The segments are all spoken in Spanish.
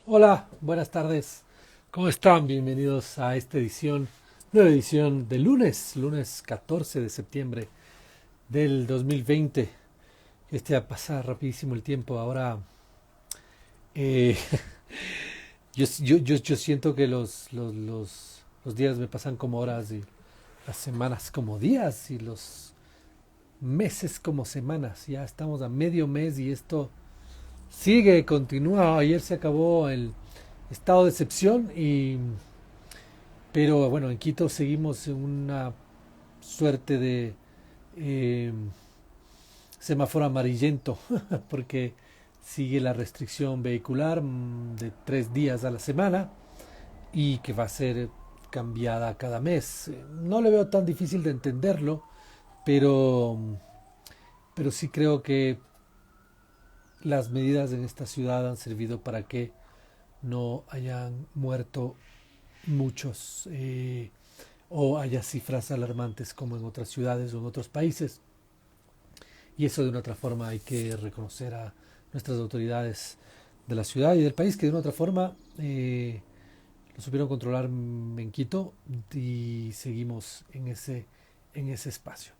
Hola, buenas tardes. ¿Cómo están? Bienvenidos a esta edición, nueva edición de lunes 14 de septiembre del 2020. Este a pasar rapidísimo el tiempo. Ahora, eh, yo siento que los días me pasan como horas y las semanas como días y los meses como semanas. Ya estamos a medio mes y esto sigue, continúa. Ayer se acabó el estado de excepción pero bueno, en Quito seguimos en una suerte de eh, semáforo amarillento, porque sigue la restricción vehicular de 3 días a la semana y que va a ser cambiada cada mes. No le veo tan difícil de entenderlo, pero, pero sí creo que las medidas en esta ciudad han servido para que no hayan muerto muchos o haya cifras alarmantes como en otras ciudades o en otros países. Y eso de una otra forma hay que reconocer a nuestras autoridades de la ciudad y del país que de una otra forma lo supieron controlar en Quito y seguimos en ese espacio.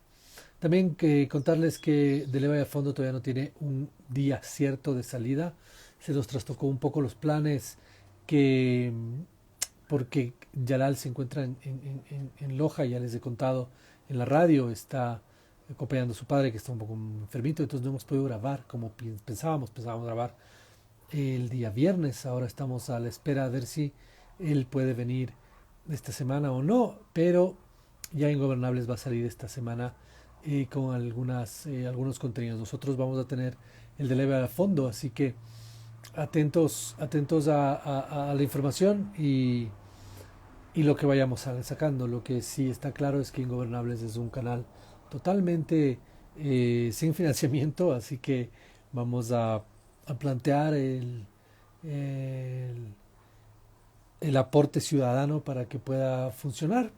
También que contarles que de Leva de Fondo todavía no tiene un día cierto de salida. Se nos trastocó un poco los planes que porque Yalal se encuentra en Loja, ya les he contado en la radio, está acompañando a su padre que está un poco enfermito, entonces no hemos podido grabar como pensábamos grabar el día viernes, ahora estamos a la espera a ver si él puede venir esta semana o no, pero ya Ingobernables va a salir esta semana con algunos contenidos. Nosotros vamos a tener el de Leve a fondo, así que atentos a la información y lo que vayamos sacando. Lo que sí está claro es que Ingobernables es un canal totalmente sin financiamiento, así que vamos a plantear el, el aporte ciudadano para que pueda funcionar.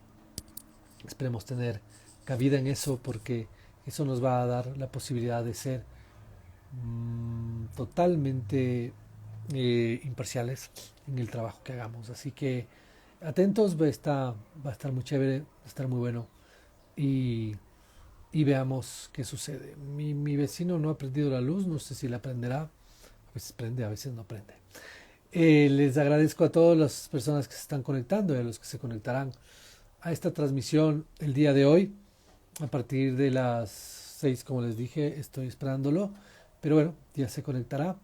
Esperemos tener cabida en eso porque eso nos va a dar la posibilidad de ser totalmente imparciales en el trabajo que hagamos. Así que atentos, va a estar muy chévere, va a estar muy bueno y, y veamos qué sucede. Mi vecino no ha prendido la luz, no sé si la prenderá, a veces prende, a veces no prende. Les agradezco a todas las personas que se están conectando y a los que se conectarán a esta transmisión el día de hoy. A partir de las 6, como les dije, estoy esperándolo. Pero bueno, ya se conectará.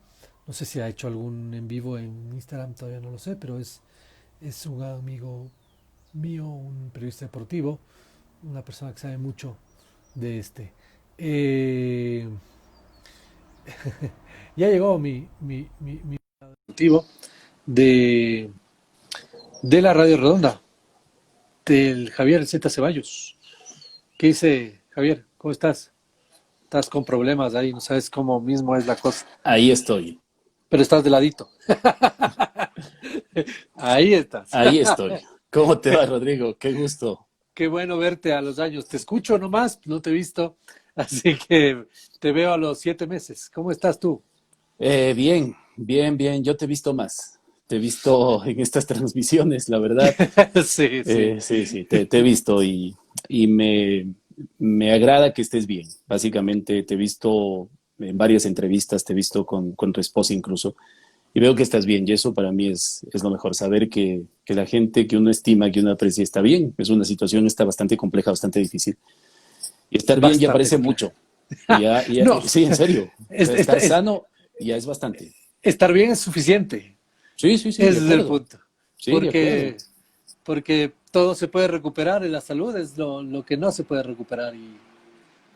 No sé si ha hecho algún en vivo en Instagram, todavía no lo sé, pero es un amigo mío, un periodista deportivo, una persona que sabe mucho de este. Eh, ya llegó mi ejecutivo de, de la Radio Redonda, del Javier Z. Ceballos. ¿Qué dice Javier? ¿Cómo estás? Estás con problemas ahí, no sabes cómo mismo es la cosa. Ahí estoy, Pero estás de ladito. Ahí estás. ahí estoy. ¿Cómo te va, Rodrigo? Qué gusto. Qué bueno verte a los años. Te escucho nomás, no te he visto. Así que te veo a los 7 meses. ¿Cómo estás tú? Bien, bien, bien. Yo te he visto más. Te he visto en estas transmisiones, la verdad. Sí, sí. Sí, sí, te he visto y me agrada que estés bien. Básicamente, te he visto en varias entrevistas, te he visto con tu esposa incluso, y veo que estás bien. Y eso para mí es lo mejor, saber que la gente que uno estima, que uno aprecia, está bien. Es una situación está bastante compleja, bastante difícil. Y estar bien ya Bastante parece complejo. mucho. Ya, ya, No, sí, en serio. O es- sea, esta- estar es- sano ya es bastante. estar bien es suficiente. Sí, sí, sí, de Ese es el acuerdo. punto. Sí, de acuerdo. Porque, porque todo se puede recuperar y la salud es lo que no se puede recuperar. Y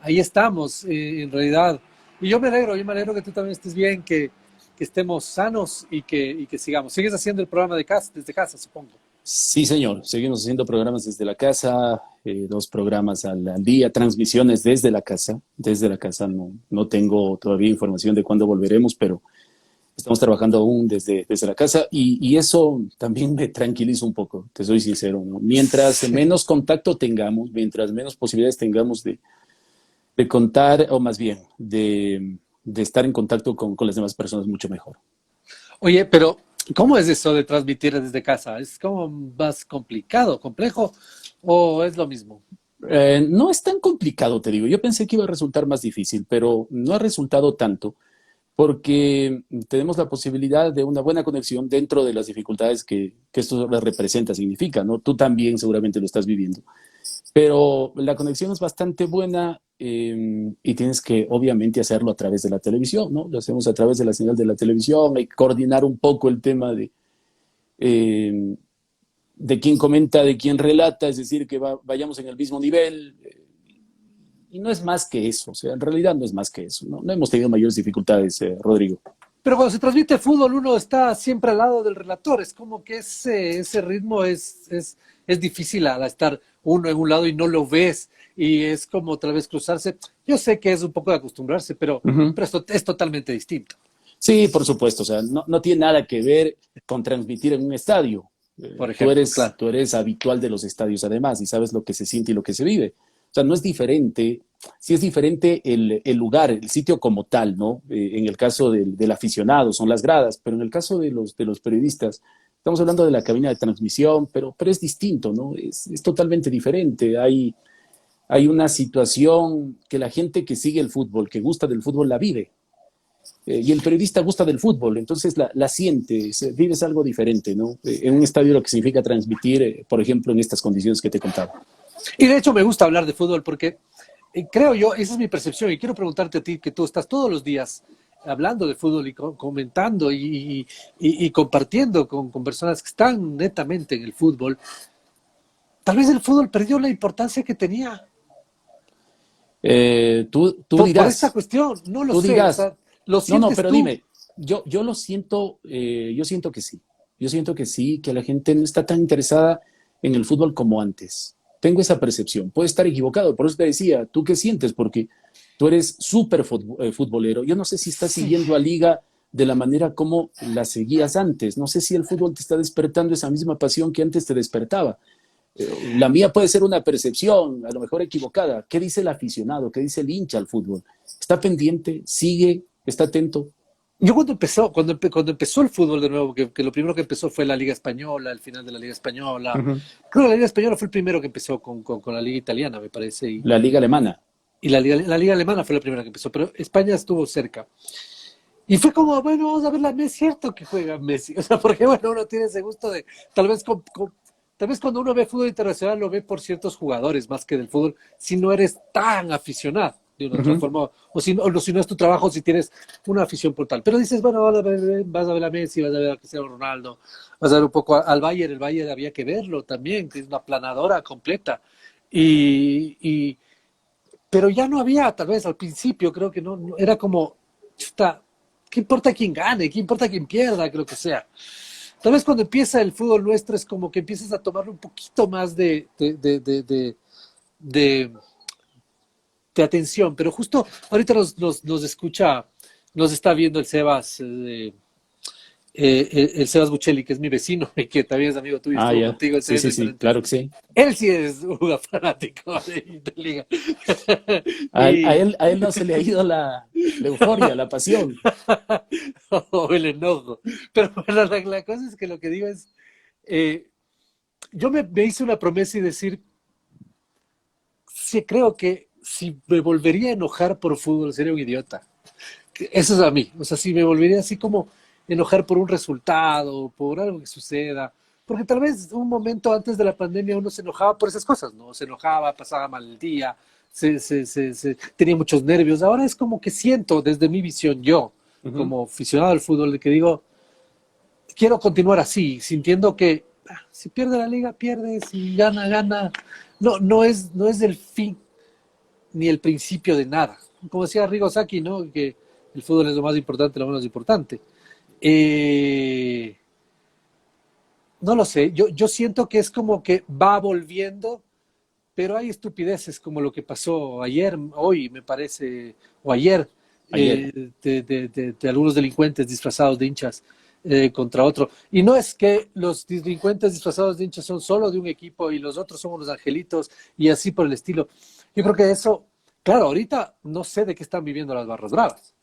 ahí estamos, en realidad. Y yo me alegro que tú también estés bien, que estemos sanos y que sigamos. Sigues haciendo el programa de casa, desde casa, supongo. Sí, señor. Seguimos haciendo programas desde la casa, dos programas al día, transmisiones desde la casa. Desde la casa no tengo todavía información de cuándo volveremos, pero estamos trabajando aún desde la casa y eso también me tranquiliza un poco, te soy sincero, ¿no? Mientras Sí. menos contacto tengamos, mientras menos posibilidades tengamos de contar, o más bien, de estar en contacto con las demás personas, mucho mejor. Oye, pero ¿Cómo es eso de transmitir desde casa? ¿Es como más complicado, complejo o es lo mismo? No es tan complicado, te digo. Yo pensé que iba a resultar más difícil, pero no ha resultado tanto porque tenemos la posibilidad de una buena conexión dentro de las dificultades que esto representa, significa, ¿no? Tú también seguramente lo estás viviendo. Pero la conexión es bastante buena y tienes que obviamente hacerlo a través de la televisión, ¿no? Lo hacemos a través de la señal de la televisión, hay que coordinar un poco el tema eh, de quién comenta, de quién relata, es decir, que vayamos en el mismo nivel. Y no es más que eso, o sea, en realidad no es más que eso, ¿no? No hemos tenido mayores dificultades, Rodrigo. Pero cuando se transmite fútbol, uno está siempre al lado del relator. Es como que ese ritmo es difícil al estar uno en un lado y no lo ves. Y es como otra vez cruzarse. Yo sé que es un poco de acostumbrarse, Uh -huh. pero esto es totalmente distinto. Sí, por supuesto, o sea, no tiene nada que ver con transmitir en un estadio. Por Tú ejemplo, eres, claro. tú eres habitual de los estadios además y sabes lo que se siente y lo que se vive. O sea, no es diferente, sí es diferente el lugar, el sitio como tal, ¿no? En el caso del aficionado son las gradas, pero en el caso de los periodistas, estamos hablando de la cabina de transmisión, pero es distinto, ¿no? Es totalmente diferente. Hay una situación que la gente que sigue el fútbol, que gusta del fútbol, la vive. Y el periodista gusta del fútbol, entonces la sientes, vives algo diferente, ¿no? En un estadio lo que significa transmitir, por ejemplo, en estas condiciones que te contaba. Y de hecho me gusta hablar de fútbol porque creo yo, esa es mi percepción y quiero preguntarte a ti, que tú estás todos los días hablando de fútbol y comentando y compartiendo con personas que están netamente en el fútbol. Tal vez el fútbol perdió la importancia que tenía Tú por esta dirás, cuestión, no lo tú sé, o dirás, sea, ¿lo no, sientes pero tú? dime, yo lo siento, yo siento que sí, yo siento que sí, que la gente no está tan interesada en el fútbol como antes. Tengo esa percepción, puede estar equivocado, por eso te decía, ¿tú qué sientes? Porque tú eres súper futbolero. Yo no sé si estás Sí. siguiendo a Liga de la manera como la seguías antes. No sé si el fútbol te está despertando esa misma pasión que antes te despertaba. La mía puede ser una percepción, a lo mejor equivocada. ¿Qué dice el aficionado? ¿Qué dice el hincha al fútbol? ¿Está pendiente? ¿Sigue? ¿Está atento? Yo cuando empezó el fútbol de nuevo, que lo primero que empezó fue la Liga Española, el final de la Liga Española. Uh-huh. Creo que la Liga Española fue el primero que empezó con la Liga Italiana, me parece, La Liga Alemana. y la Liga Alemana fue la primera que empezó, pero España estuvo cerca. Y fue como, bueno, vamos a ver la Messi, es cierto que juega Messi. O sea, porque bueno, uno tiene ese gusto de, tal vez cuando uno ve fútbol internacional lo ve por ciertos jugadores más que del fútbol, si no eres tan aficionado de una otra Uh-huh. forma, si no es tu trabajo, si tienes una afición por tal. Pero dices, bueno, vas a ver a Messi, vas a ver a Cristiano Ronaldo, vas a ver un poco al Bayern, el Bayern había que verlo también, que es una planadora completa. Y pero ya no había, tal vez al principio, creo que no era como, chuta, ¿qué importa quién gane? ¿Qué importa quién pierda? Creo que sea. Tal vez cuando empieza el fútbol nuestro es como que empiezas a tomarle un poquito más de, de atención, pero justo ahorita nos escucha, nos está viendo el Sebas, el Sebas Buccelli, que es mi vecino y que también es amigo tuyo, Ah, estuvo ya. contigo Sí, en sí, sí, diferentes. claro que sí. Él sí es un fanático de Liga. A, a y, él, a él no se le ha ido la euforia, la pasión. o el enojo. Pero bueno, la cosa es que lo que digo es, eh, yo me hice una promesa y decir, sí, creo que si me volvería a enojar por fútbol sería un idiota. Eso es a mí. O sea, si me volvería así como enojar por un resultado, por algo que suceda. Porque tal vez un momento antes de la pandemia uno se enojaba por esas cosas, ¿no? Se enojaba, pasaba mal el día, tenía muchos nervios. Ahora es como que siento desde mi visión yo, Uh-huh. como aficionado al fútbol, de que digo, quiero continuar así, sintiendo que si pierde la liga, pierde, si gana, gana. No es el fin ni el principio de nada. Como decía Rigo Saki, ¿no? Que el fútbol es lo más importante, lo menos importante. Eh, no lo sé, yo siento que es como que va volviendo, pero hay estupideces como lo que pasó ayer, hoy me parece, o ayer, Ayer. de algunos delincuentes disfrazados de hinchas contra otro. Y no es que los delincuentes disfrazados de hinchas son solo de un equipo y los otros son unos angelitos y así por el estilo. Yo creo que eso, claro, ahorita no sé de qué están viviendo las barras bravas.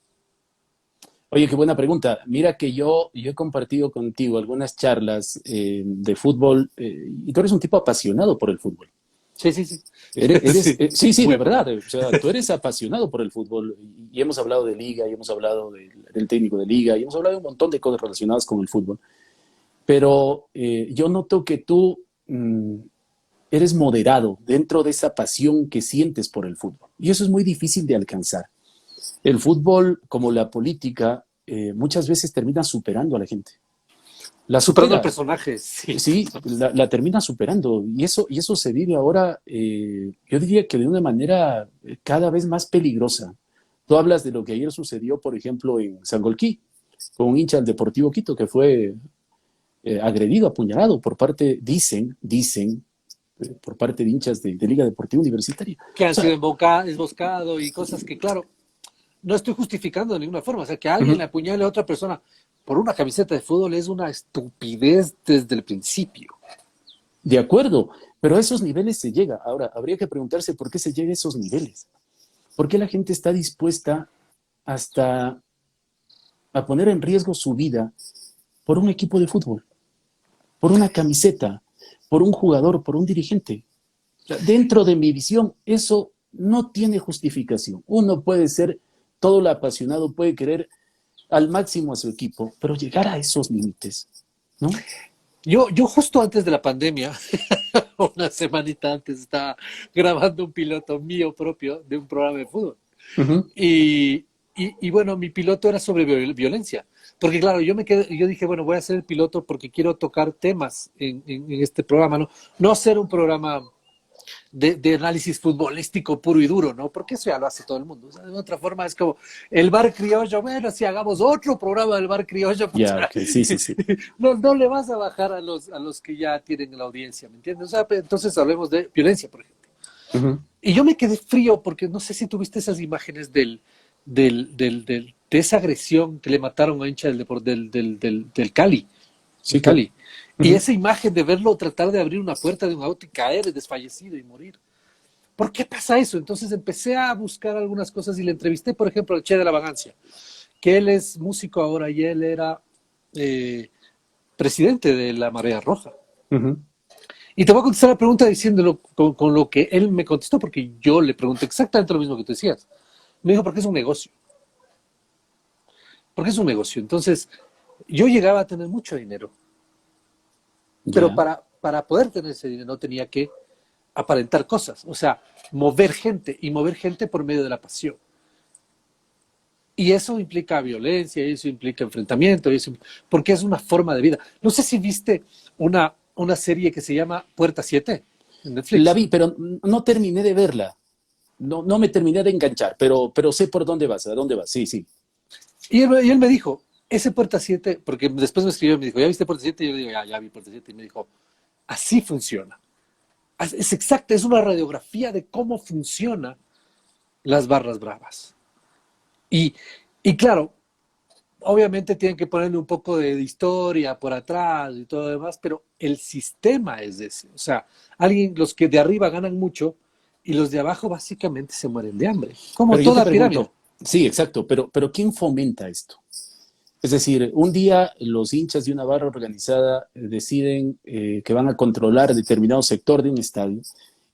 Oye, qué buena pregunta. Mira que yo he compartido contigo algunas charlas de fútbol y tú eres un tipo apasionado por el fútbol. Sí, sí, sí. Eres, Sí, sí, sí, de muy. verdad. O sea, tú eres apasionado por el fútbol y hemos hablado de liga, y hemos hablado del técnico de liga, y hemos hablado de un montón de cosas relacionadas con el fútbol. Pero yo noto que tú eres moderado dentro de esa pasión que sientes por el fútbol. Y eso es muy difícil de alcanzar. El fútbol, como la política, muchas veces termina superando a la gente. La Superando al supera, personaje, sí. sí, la termina superando. Y eso se vive ahora, yo diría que de una manera cada vez más peligrosa. Tú hablas de lo que ayer sucedió, por ejemplo, en Sangolquí, con un hincha del Deportivo Quito que fue agredido, apuñalado por parte, dicen, por parte de hinchas de Liga Deportiva Universitaria. Que O han sido sea, emboscado y cosas que, claro, no estoy justificando de ninguna forma. O sea, que alguien uh-huh, le apuñale a otra persona por una camiseta de fútbol es una estupidez desde el principio. de acuerdo, pero a esos niveles se llega. Ahora, habría que preguntarse por qué se llega a esos niveles. ¿Por qué la gente está dispuesta hasta a poner en riesgo su vida por un equipo de fútbol, por una camiseta, por un jugador, por un dirigente? O sea, dentro de mi visión, eso no tiene justificación. Uno puede ser todo lo apasionado, puede querer al máximo a su equipo, pero llegar a esos límites, ¿no? Yo justo antes de la pandemia, una semanita antes, estaba grabando un piloto mío propio de un programa de fútbol. Uh-huh. Y bueno, mi piloto era sobre violencia. Porque claro, yo dije, bueno, voy a hacer el piloto porque quiero tocar temas en este programa, ¿no? No hacer un programa de análisis futbolístico puro y duro, ¿no? Porque eso ya lo hace todo el mundo. O sea, de otra forma es como el bar criollo, bueno, si hagamos otro programa del bar criollo, pues, Ya, ok, sí, sí, sí. no le vas a bajar a los que ya tienen la audiencia, ¿me entiendes? O sea, entonces hablemos de violencia, por ejemplo. Uh-huh. Y yo me quedé frío porque no sé si tuviste esas imágenes de esa agresión que le mataron a hincha del Cali, en Sí, claro. Cali. Y Uh-huh. esa imagen de verlo tratar de abrir una puerta de un auto y caer desfallecido y morir. ¿Por qué pasa eso? Entonces empecé a buscar algunas cosas y le entrevisté, por ejemplo, al Che de la Vagancia, que él es músico ahora y él era eh, presidente de la Marea Roja. Uh-huh. Y te voy a contestar la pregunta diciéndolo con lo que él me contestó, porque yo le pregunté exactamente lo mismo que tú decías. Me dijo, porque es un negocio. Porque es un negocio. Entonces, yo llegaba a tener mucho dinero, pero Ya. para poder tener ese dinero tenía que aparentar cosas, o sea, mover gente y mover gente por medio de la pasión. Y eso implica violencia, eso implica enfrentamiento, porque es una forma de vida. No sé si viste una serie que se llama Puerta 7 en La Netflix. vi, pero no terminé de verla. No, no me terminé de enganchar, pero sé por dónde vas, a dónde vas. Sí, sí. Y él me dijo, ese Puerta 7, porque después me escribió y me dijo, ¿ya viste Puerta 7? Y yo le digo, ya vi Puerta 7. Y me dijo, así funciona. Es exacta, es una radiografía de cómo funcionan las barras bravas. Y, y claro, obviamente tienen que ponerle un poco de historia por atrás y todo lo demás, pero el sistema es ese. O sea, los que de arriba ganan mucho y los de abajo básicamente se mueren de hambre, como Pero yo te toda pirámide. pregunto, sí, exacto, pero ¿quién fomenta esto? Es decir, un día los hinchas de una barra organizada deciden que van a controlar determinado sector de un estadio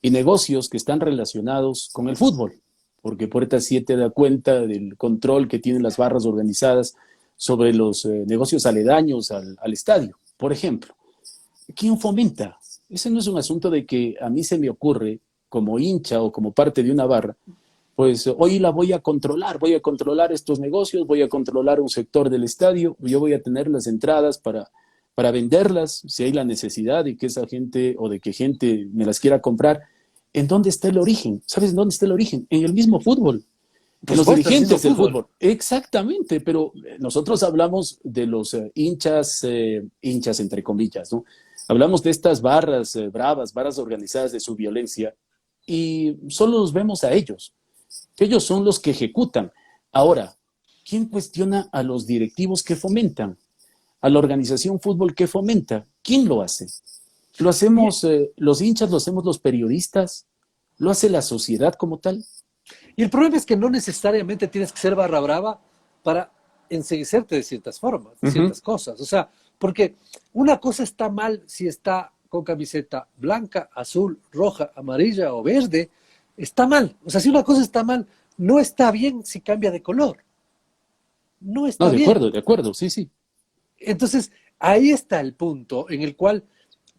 y negocios que están relacionados con el fútbol, porque Puerta 7 da cuenta del control que tienen las barras organizadas sobre los negocios aledaños al estadio, por ejemplo. ¿Quién fomenta? Ese no es un asunto de que a mí se me ocurre como hincha o como parte de una barra, pues hoy la voy a controlar estos negocios, voy a controlar un sector del estadio, yo voy a tener las entradas para venderlas si hay la necesidad de que esa gente o de que gente me las quiera comprar. ¿En dónde está el origen? ¿Sabes en dónde está el origen? En el mismo fútbol, en Por los supuesto, el mismo dirigentes del fútbol. fútbol. Exactamente, pero nosotros hablamos de los hinchas entre comillas, ¿no? Hablamos de estas barras bravas, barras organizadas de su violencia y solo los vemos a ellos. Ellos son los que ejecutan. Ahora, ¿quién cuestiona a los directivos que fomentan? ¿A la organización fútbol que fomenta? ¿Quién lo hace? ¿Lo Y, hacemos los hinchas, lo hacemos los periodistas? ¿Lo hace la sociedad como tal? y el problema es que no necesariamente tienes que ser barra brava para enceguecerte de ciertas formas, de Ujú. ciertas cosas. O sea, porque una cosa está mal si está con camiseta blanca, azul, roja, amarilla o verde, está mal. O sea, si una cosa está mal, no está bien si cambia de color. No No, está bien. de acuerdo, sí, sí. Entonces, ahí está el punto en el cual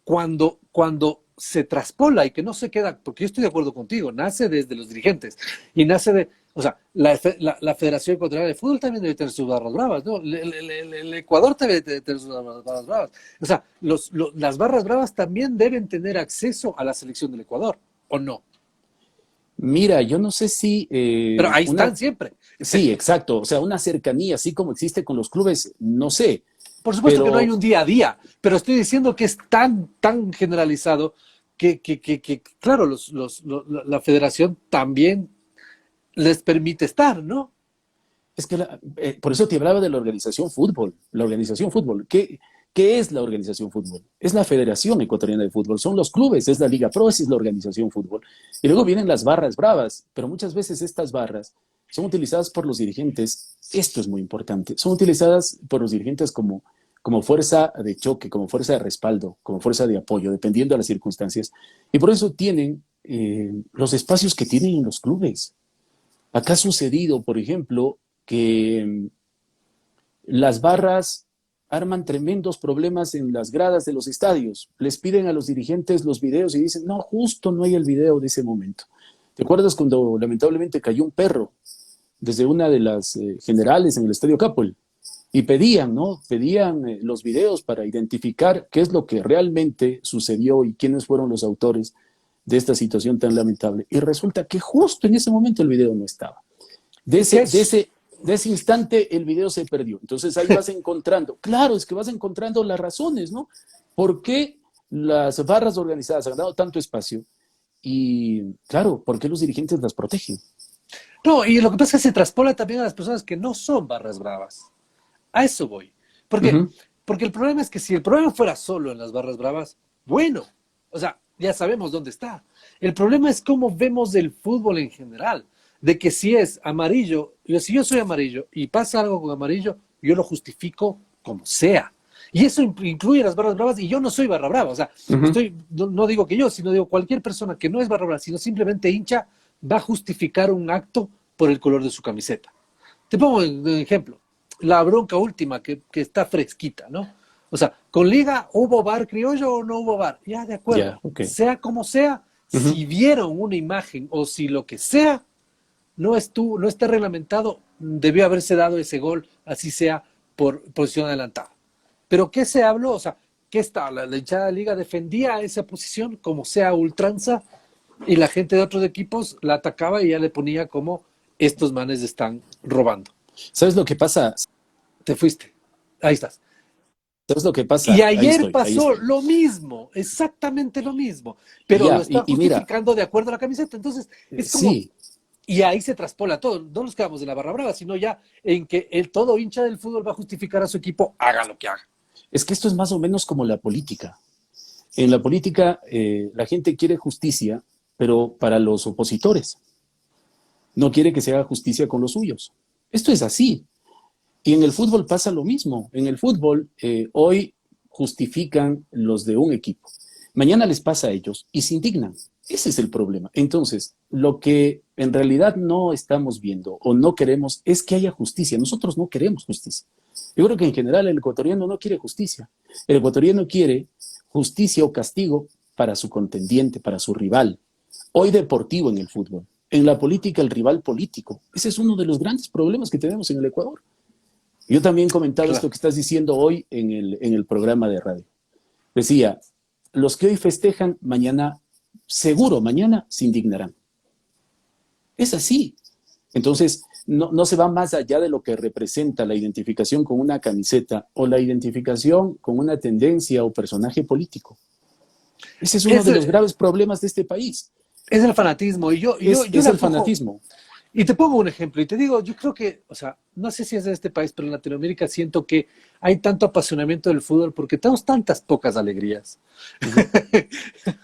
cuando se traspola y que no se queda, porque yo estoy de acuerdo contigo, nace desde los dirigentes y nace de, o sea, la Federación Ecuatoriana de Fútbol también debe tener sus barras bravas, ¿no? El Ecuador también debe tener sus barras bravas. O sea, las barras bravas también deben tener acceso a la selección del Ecuador, ¿o no? Mira, yo no sé si Pero ahí una, están siempre. sí, exacto, o sea, una cercanía, así como existe con los clubes, no sé, Por supuesto que no hay pero un día a día, pero estoy diciendo que es tan generalizado que claro, la federación también les permite estar, ¿no? es que por eso te hablaba de la organización fútbol, la organización fútbol. ¿Qué es la organización fútbol? Es la Federación Ecuatoriana de Fútbol, son los clubes, es la Liga Pro, es la organización fútbol. Y luego vienen las barras bravas, pero muchas veces estas barras son utilizadas por los dirigentes, esto es muy importante, son utilizadas por los dirigentes como fuerza de choque, como fuerza de respaldo, como fuerza de apoyo, dependiendo de las circunstancias. Y por eso tienen los espacios que tienen en los clubes. Acá ha sucedido, por ejemplo, que las barras arman tremendos problemas en las gradas de los estadios. Les piden a los dirigentes los videos y dicen, no, justo no hay el video de ese momento. ¿Te acuerdas cuando lamentablemente cayó un perro desde una de las generales en el Estadio Capol? Y pedían, ¿no? Pedían los videos para identificar qué es lo que realmente sucedió y quiénes fueron los autores de esta situación tan lamentable. Y resulta que justo en ese momento el video no estaba. De Es que ese, de es, ese, de ese instante el video se perdió. Entonces ahí vas encontrando, claro, es que vas encontrando las razones, ¿no? ¿Por qué las barras organizadas han dado tanto espacio? Y claro, ¿por qué los dirigentes las protegen? no, y lo que pasa es que se traspola también a las personas que no son barras bravas. A eso voy. ¿Por Uh qué? -huh. Porque el problema es que si el problema fuera solo en las barras bravas, bueno, o sea, ya sabemos dónde está. El problema es cómo vemos el fútbol en general. De que si es amarillo, si yo soy amarillo y pasa algo con amarillo, yo lo justifico como sea. Y eso incluye las barras bravas y yo no soy barra brava. O sea, Uh -huh. no digo que yo, sino digo cualquier persona que no es barra brava, sino simplemente hincha, va a justificar un acto por el color de su camiseta. Te pongo un ejemplo, la bronca última que está fresquita, ¿no? O sea, con Liga, ¿hubo bar criollo o no hubo bar? Ya, de acuerdo. Ya, ok. Sea como sea, Uh -huh. si vieron una imagen o si lo que sea no está reglamentado, debió haberse dado ese gol, así sea por posición adelantada. Pero ¿qué se habló? O sea, ¿qué está? La hinchada de Liga defendía esa posición como sea ultranza y la gente de otros equipos la atacaba y ya le ponía como estos manes están robando. ¿Sabes lo que pasa? Te fuiste. Ahí estás. ¿Sabes lo que Y pasa? Ahí ayer estoy, ahí pasó estoy. lo mismo, exactamente lo mismo, pero lo Ya, está y mira, justificando de acuerdo a la camiseta. Entonces, es como, sí, y ahí se traspola todo. No nos quedamos en la barra brava, sino ya en que todo hincha del fútbol va a justificar a su equipo, haga lo que haga. es que esto es más o menos como la política. En la política la gente quiere justicia, pero para los opositores. No quiere que se haga justicia con los suyos. Esto es así. Y en el fútbol pasa lo mismo. En el fútbol hoy justifican los de un equipo. Mañana les pasa a ellos y se indignan. Ese es el problema. Entonces, lo que en realidad no estamos viendo o no queremos es que haya justicia. Nosotros no queremos justicia. Yo creo que en general el ecuatoriano no quiere justicia. El ecuatoriano quiere justicia o castigo para su contendiente, para su rival. Hoy deportivo en el fútbol. En la política, el rival político. Ese es uno de los grandes problemas que tenemos en el Ecuador. Yo también comentaba Claro. esto que estás diciendo hoy en el programa de radio. Decía, los que hoy festejan, mañana, seguro, mañana se indignarán. Es así. Entonces, no se va más allá de lo que representa la identificación con una camiseta o la identificación con una tendencia o personaje político. Ese es uno Es, de los graves problemas de este país. es el fanatismo. Y yo Es le el apujo. fanatismo. Y te pongo un ejemplo y te digo, yo creo que, o sea, no sé si es de este país, pero en Latinoamérica siento que hay tanto apasionamiento del fútbol porque tenemos tantas pocas alegrías. Uh -huh.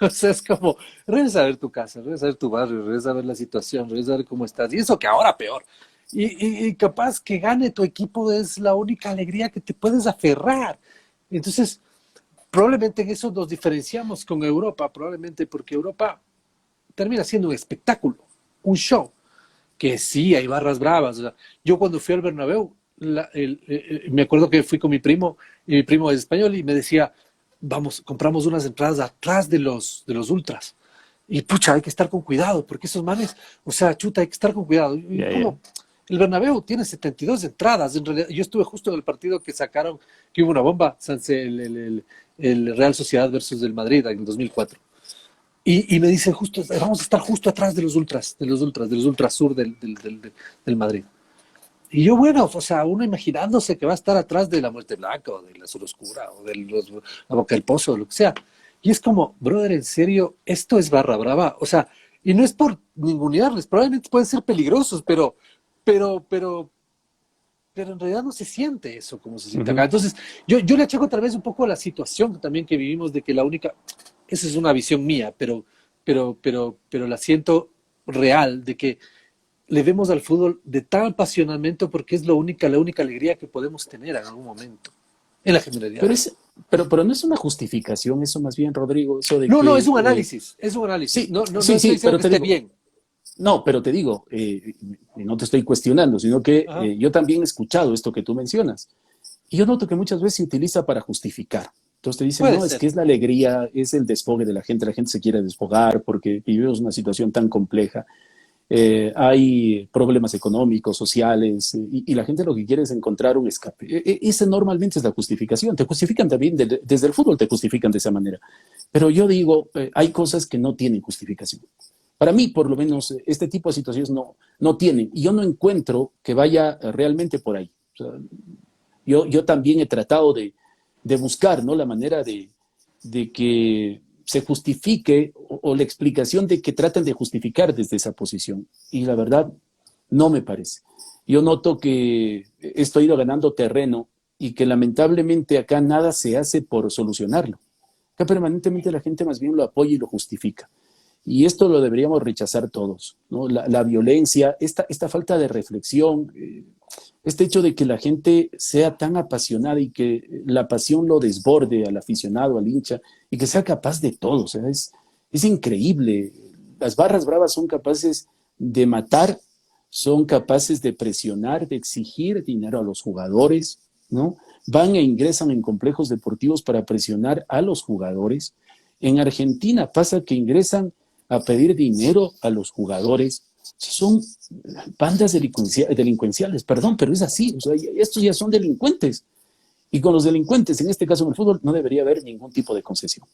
O sea, es como, regresa a ver tu casa, regresa a ver tu barrio, regresa a ver la situación, regresa a ver cómo estás. Y eso que ahora peor. y capaz que gane tu equipo es la única alegría que te puedes aferrar. Entonces, probablemente en eso nos diferenciamos con Europa, probablemente porque Europa termina siendo un espectáculo, un show, que sí, hay barras bravas. O sea, yo cuando fui al Bernabéu, me acuerdo que fui con mi primo, y mi primo es español, y me decía, vamos, compramos unas entradas atrás de los ultras. Y pucha, hay que estar con cuidado, porque esos manes, o sea, chuta, hay que estar con cuidado. Y Ya, ya. como el Bernabéu tiene 72 entradas, en realidad, yo estuve justo en el partido que sacaron, que hubo una bomba, el Real Sociedad versus el Madrid en 2004. Y me dicen justo, vamos a estar justo atrás de los ultras sur del Madrid. Y yo, bueno, o sea, uno imaginándose que va a estar atrás de la Muerte Blanca o de la Sur Oscura o de la Boca del Pozo o lo que sea. Y es como, brother, en serio, esto es barra brava. O sea, y no es por ningunearles, probablemente pueden ser peligrosos, pero, pero, pero en realidad no se siente eso como se siente acá. Ujú. Entonces, yo le achaco tal vez un poco a la situación también que vivimos de que la única, esa es una visión mía, pero la siento real, de que le vemos al fútbol de tan apasionamiento porque es la única alegría que podemos tener en algún momento, en la generalidad. Pero, pero no es una justificación eso más bien, Rodrigo, eso de No, no, es que un análisis, es un análisis. sí, No, no, no sí, estoy sí, diciendo pero que te esté digo, bien. no, pero te digo, no te estoy cuestionando, sino que Ajá. yo también he escuchado esto que tú mencionas. Y yo noto que muchas veces se utiliza para justificar. Entonces te dicen, Puede no, es ser. que es la alegría, es el desfogue de la gente se quiere desfogar porque vivimos una situación tan compleja. Hay problemas económicos, sociales, y la gente lo que quiere es encontrar un escape. Esa normalmente es la justificación. Te justifican también, desde el fútbol te justifican de esa manera. Pero yo digo, hay cosas que no tienen justificación. Para mí, por lo menos, este tipo de situaciones no tienen. Y yo no encuentro que vaya realmente por ahí. O sea, yo también he tratado de buscar, ¿no?, la manera de que se justifique o la explicación de que traten de justificar desde esa posición. Y la verdad, no me parece. Yo noto que esto ha ido ganando terreno y que lamentablemente acá nada se hace por solucionarlo. Acá permanentemente la gente más bien lo apoya y lo justifica. Y esto lo deberíamos rechazar todos, ¿no? La violencia, esta falta de reflexión, este hecho de que la gente sea tan apasionada y que la pasión lo desborde al aficionado, al hincha, y que sea capaz de todo. O sea, es increíble. Las barras bravas son capaces de matar, son capaces de presionar, de exigir dinero a los jugadores, ¿no? Van e ingresan en complejos deportivos para presionar a los jugadores. En Argentina pasa que ingresan a pedir dinero a los jugadores. Son bandas delincuenciales, perdón, pero es así. O sea, estos ya son delincuentes. Y con los delincuentes, en este caso en el fútbol, no debería haber ningún tipo de concesión.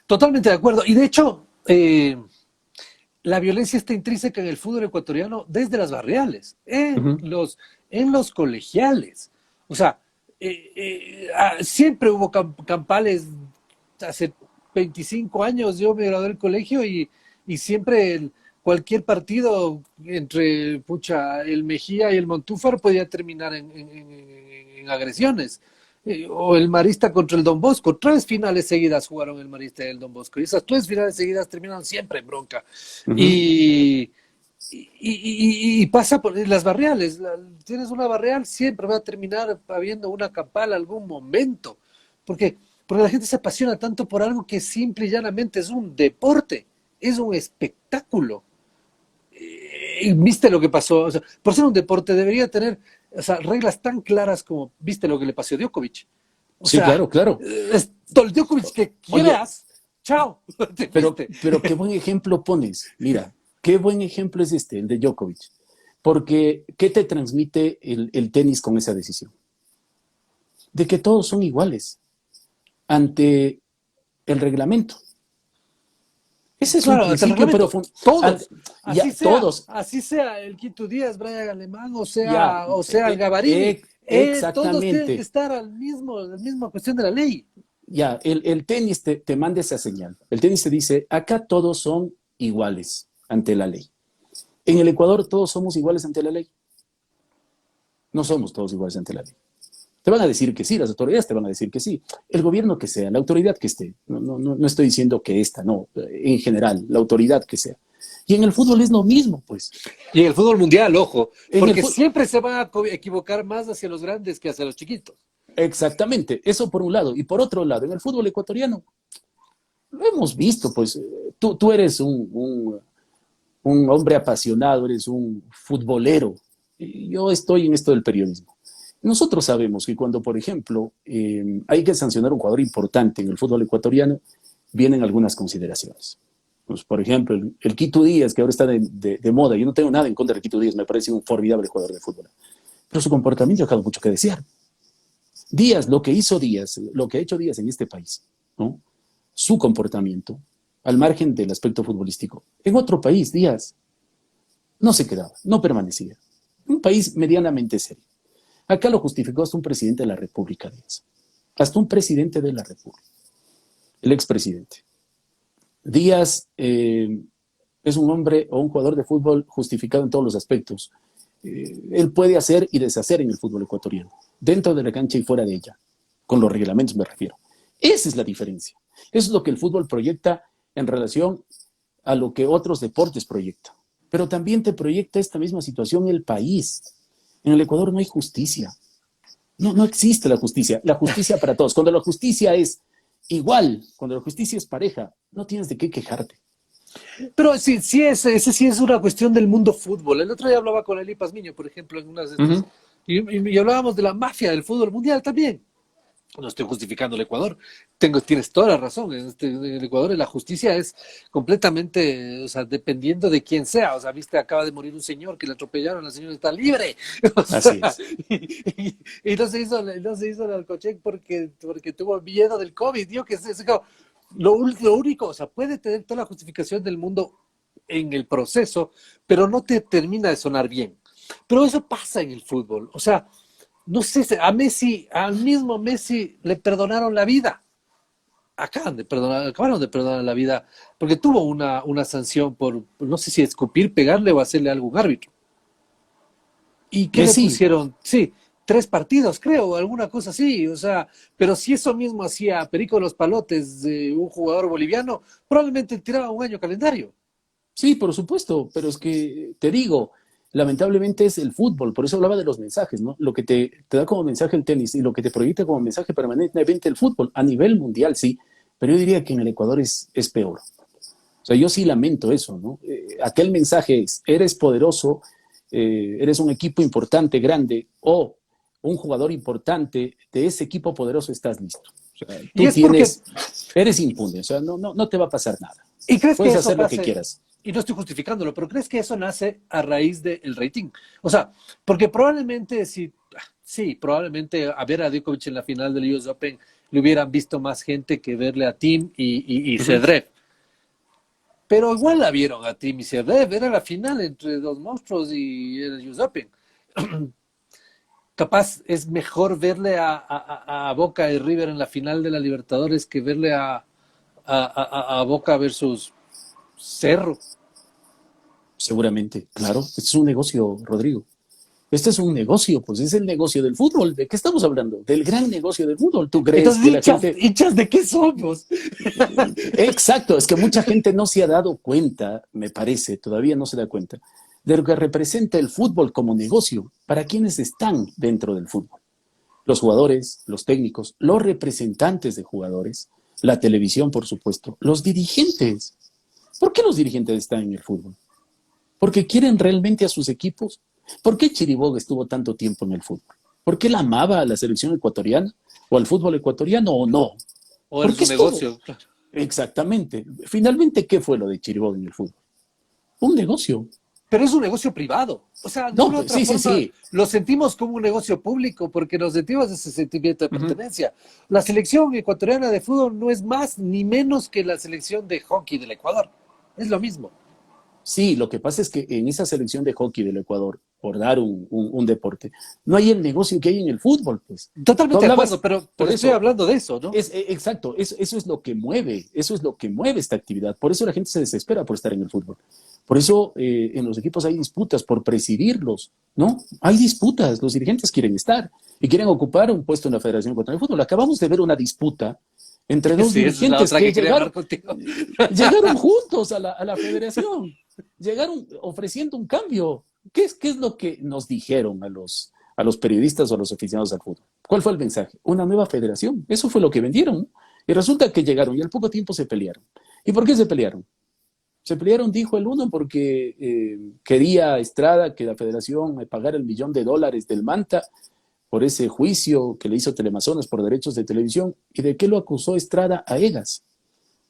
Totalmente de acuerdo. Y de hecho, la violencia está intrínseca en el fútbol ecuatoriano desde las barriales, Uh -huh. en los colegiales. O sea, siempre hubo campales. Hace 25 años yo me gradué del colegio y siempre cualquier partido entre pucha, el Mejía y el Montúfar podía terminar en agresiones. O el Marista contra el Don Bosco. 3 finales seguidas jugaron el Marista y el Don Bosco. Y esas 3 finales seguidas terminan siempre en bronca. Uh -huh. Y, y pasa por las barriales. Tienes una barrial, siempre va a terminar habiendo una campal algún momento. Porque la gente se apasiona tanto por algo que simple y llanamente es un deporte, es un espectáculo. ¿Viste lo que pasó? O sea, por ser un deporte debería tener, o sea, reglas tan claras como viste lo que le pasó a Djokovic. O Sí, sea, claro, claro. es todo el Djokovic que Oye, quieras, chao, te fuiste. pero qué buen ejemplo pones. Mira, qué buen ejemplo es este, el de Djokovic. Porque, ¿qué te transmite el tenis con esa decisión? De que todos son iguales ante el reglamento. Ese es un Claro, ante el principio, pero reglamento, todos, ya todos, así sea el Quito Díaz, Brian Alemán, ya, o sea el Gavarini, todos tienen que exactamente, estar la misma cuestión de la ley. ya, el tenis te manda esa señal. El tenis te dice, acá todos son iguales ante la ley. En el Ecuador todos somos iguales ante la ley. No somos todos iguales ante la ley. Te van a decir que sí, las autoridades te van a decir que sí. El gobierno que sea, la autoridad que esté. No estoy diciendo que esta, no, en general, la autoridad que sea. Y en el fútbol es lo mismo, pues. Y en el fútbol mundial, ojo, En porque siempre se va a equivocar más hacia los grandes que hacia los chiquitos. Exactamente, eso por un lado. Y por otro lado, en el fútbol ecuatoriano, lo hemos visto, pues tú eres un hombre apasionado, eres un futbolero. Y yo estoy en esto del periodismo. Nosotros sabemos que cuando, por ejemplo, hay que sancionar a un jugador importante en el fútbol ecuatoriano, vienen algunas consideraciones. Pues, por ejemplo, el Quito Díaz, que ahora está de moda. Yo no tengo nada en contra de Quito Díaz, me parece un formidable jugador de fútbol. Pero su comportamiento ha dejado mucho que desear. Díaz, lo que hizo Díaz, lo que ha hecho Díaz en este país, ¿no? Su comportamiento, al margen del aspecto futbolístico. En otro país, Díaz no se quedaba, no permanecía. Un país medianamente serio. Acá lo justificó hasta un presidente de la República, Díaz. Hasta un presidente de la República. El expresidente. Díaz es un hombre o un jugador de fútbol justificado en todos los aspectos. Él puede hacer y deshacer en el fútbol ecuatoriano, dentro de la cancha y fuera de ella. Con los reglamentos me refiero. Esa es la diferencia. Eso es lo que el fútbol proyecta en relación a lo que otros deportes proyectan. Pero también te proyecta esta misma situación el país. En el Ecuador no hay justicia. No existe la justicia. La justicia para todos. Cuando la justicia es igual, cuando la justicia es pareja, no tienes de qué quejarte. Pero sí, ese sí es una cuestión del mundo fútbol. El otro día hablaba con Eli Pazmiño, por ejemplo, en unas de estas, y hablábamos de la mafia del fútbol mundial también. No estoy justificando el Ecuador. Tienes toda la razón. En el Ecuador la justicia es completamente, o sea, dependiendo de quién sea. O sea, viste, acaba de morir un señor que le atropellaron, la señora está libre. O sea, Así es. y no se hizo el alcocheck porque tuvo miedo del COVID. Yo que sé, lo único, o sea, puede tener toda la justificación del mundo en el proceso, pero no te termina de sonar bien. Pero eso pasa en el fútbol. O sea, no sé, al mismo Messi le perdonaron la vida. Acabaron de perdonar la vida, porque tuvo una sanción por, no sé si escupir, pegarle o hacerle algo a un árbitro. ¿Y qué Messi, le pusieron? Sí, 3 partidos, creo, alguna cosa así. O sea, pero si eso mismo hacía Perico Los Palotes de un jugador boliviano, probablemente tiraba un año calendario. sí, por supuesto, pero es que te digo, lamentablemente es el fútbol, por eso hablaba de los mensajes, ¿no? Lo que te da como mensaje el tenis y lo que te proyecta como mensaje permanentemente el fútbol, a nivel mundial, sí, pero yo diría que en el Ecuador es peor. O sea, yo sí lamento eso, ¿no? Aquel mensaje es, eres poderoso, eres un equipo importante, grande, o un jugador importante de ese equipo poderoso, estás listo. O sea, Y tú es porque, eres impune, o sea, no te va a pasar nada. ¿y crees que Puedes eso hacer lo que pase? quieras. Y no estoy justificándolo, pero ¿crees que eso nace a raíz del rating? O sea, porque probablemente sí, probablemente a ver a Djokovic en la final del US Open le hubieran visto más gente que verle a Tim y Zverev. Pero igual la vieron a Tim y Zverev, era la final entre dos monstruos y el US Open. Capaz es mejor verle a Boca y River en la final de la Libertadores que verle a Boca versus Cerro. Seguramente, claro, este es un negocio, Rodrigo. Este es un negocio, pues es el negocio del fútbol. ¿De qué estamos hablando? Del gran negocio del fútbol. ¿Tú crees Entonces, que la gente... hinchas de qué somos? Exacto, es que mucha gente no se ha dado cuenta, me parece, todavía no se da cuenta, de lo que representa el fútbol como negocio para quienes están dentro del fútbol. Los jugadores, los técnicos, los representantes de jugadores, la televisión, por supuesto, los dirigentes. ¿Por qué los dirigentes están en el fútbol? ¿Porque quieren realmente a sus equipos? ¿Por qué Chiriboga estuvo tanto tiempo en el fútbol? ¿Por qué él amaba a la selección ecuatoriana o al fútbol ecuatoriano o no? O eres Porque un es todo. negocio, claro. Exactamente. Finalmente, ¿qué fue lo de Chiriboga en el fútbol? Un negocio. Pero es un negocio privado. O sea, de No, una u pues, otra sí, sí, forma sí. lo sentimos como un negocio público porque nos sentimos ese sentimiento de pertenencia. La selección ecuatoriana de fútbol no es más ni menos que la selección de hockey del Ecuador. Es lo mismo. Sí, lo que pasa es que en esa selección de hockey del Ecuador, por dar un deporte, no hay el negocio que hay en el fútbol, pues. Tú Totalmente de acuerdo, hablabas, pero por estoy eso, hablando de eso, ¿no? exacto, eso es lo que mueve, eso es lo que mueve esta actividad. Por eso la gente se desespera por estar en el fútbol. Por eso en los equipos hay disputas por presidirlos, ¿no? Hay disputas, los dirigentes quieren estar y quieren ocupar un puesto en la Federación Ecuatoriana de Fútbol. Acabamos de ver una disputa entre dos Sí, esa es la dirigentes otra que que quería hablar contigo. llegaron juntos a la federación. llegaron ofreciendo un cambio. ¿Qué es lo que nos dijeron a los periodistas o a los aficionados al fútbol? ¿Cuál fue el mensaje? Una nueva federación. Eso fue lo que vendieron, ¿no? Y resulta que llegaron y al poco tiempo se pelearon. ¿Y por qué se pelearon? Se pelearon, dijo el uno, porque quería Estrada que la federación pagara $1 millón del Manta por ese juicio que le hizo Teleamazonas por derechos de televisión. ¿Y de qué lo acusó Estrada a Egas?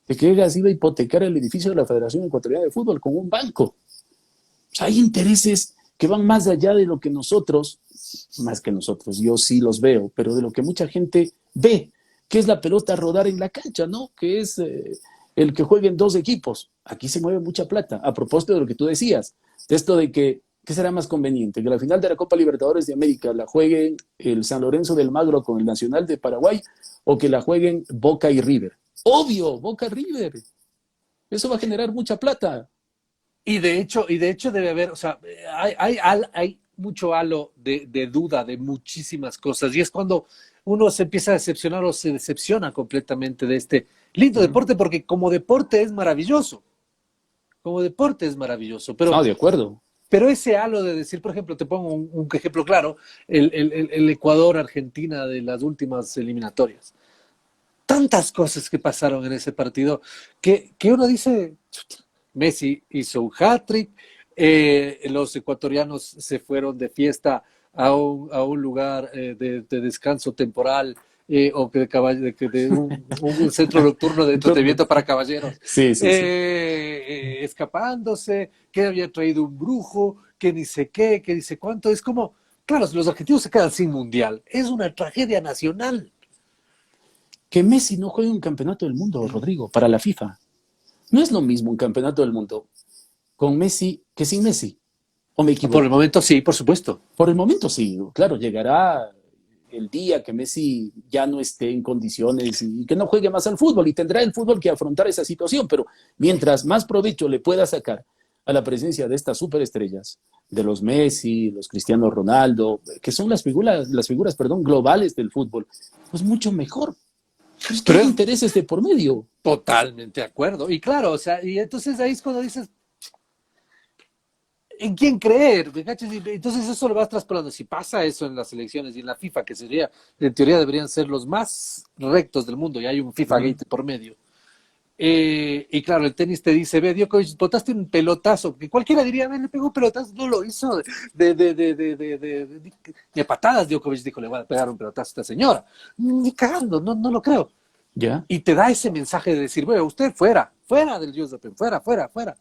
De que Egas iba a hipotecar el edificio de la Federación Ecuatoriana de Fútbol con un banco. O sea, hay intereses que van más allá de lo que nosotros, más que nosotros, yo sí los veo, pero de lo que mucha gente ve, que es la pelota rodar en la cancha, ¿no? Que es el que jueguen dos equipos. Aquí se mueve mucha plata. A propósito de lo que tú decías, de esto de que, ¿qué será más conveniente? ¿Que la final de la Copa Libertadores de América la jueguen el San Lorenzo del Magro con el Nacional de Paraguay o que la jueguen Boca y River? Obvio, Boca River. Eso va a generar mucha plata. Y de hecho debe haber, o sea, hay mucho halo de duda de muchísimas cosas. Y es cuando uno se empieza a decepcionar o se decepciona completamente de este lindo deporte, porque como deporte es maravilloso. Como deporte es maravilloso. No, de acuerdo. Pero ese halo de decir, por ejemplo, te pongo un ejemplo claro, el Ecuador-Argentina de las últimas eliminatorias. Tantas cosas que pasaron en ese partido que uno dice, Messi hizo un hat-trick, los ecuatorianos se fueron de fiesta a un lugar de descanso temporal o que de un centro nocturno de entretenimiento para caballeros, Sí, sí, sí. escapándose, que había traído un brujo, que ni sé qué, que dice cuánto. Es como, claro, los argentinos se quedan sin mundial. Es una tragedia nacional. Que Messi no juegue un campeonato del mundo, Rodrigo, para la FIFA. No es lo mismo un campeonato del mundo con Messi que sin Messi. ¿O me Por el equivoco? momento sí, por supuesto. Por el momento sí, claro, llegará el día que Messi ya no esté en condiciones y que no juegue más al fútbol y tendrá el fútbol que afrontar esa situación, pero mientras más provecho le pueda sacar a la presencia de estas superestrellas, de los Messi, los Cristiano Ronaldo, que son las figuras, perdón, globales del fútbol, pues mucho mejor. Pero es que Pero hay es intereses de por medio. totalmente de acuerdo. Y claro, o sea, y entonces ahí es cuando dices, ¿en quién creer? ¿Me cachas? Y entonces eso lo vas traspolando. Si pasa eso en las elecciones y en la FIFA, que sería, en teoría deberían ser los más rectos del mundo, y hay un FIFA Uh-huh. Gate por medio. Y claro, el tenis te dice, ve, Djokovic, botaste un pelotazo, que cualquiera diría, ve, le pegó un pelotazo, no lo hizo de patadas. Djokovic dijo, le voy a pegar un pelotazo a esta señora. Ni cagando, no lo creo. ¿Ya? Y te da ese mensaje de decir, bueno, usted fuera, fuera del US Open, fuera, fuera, fuera.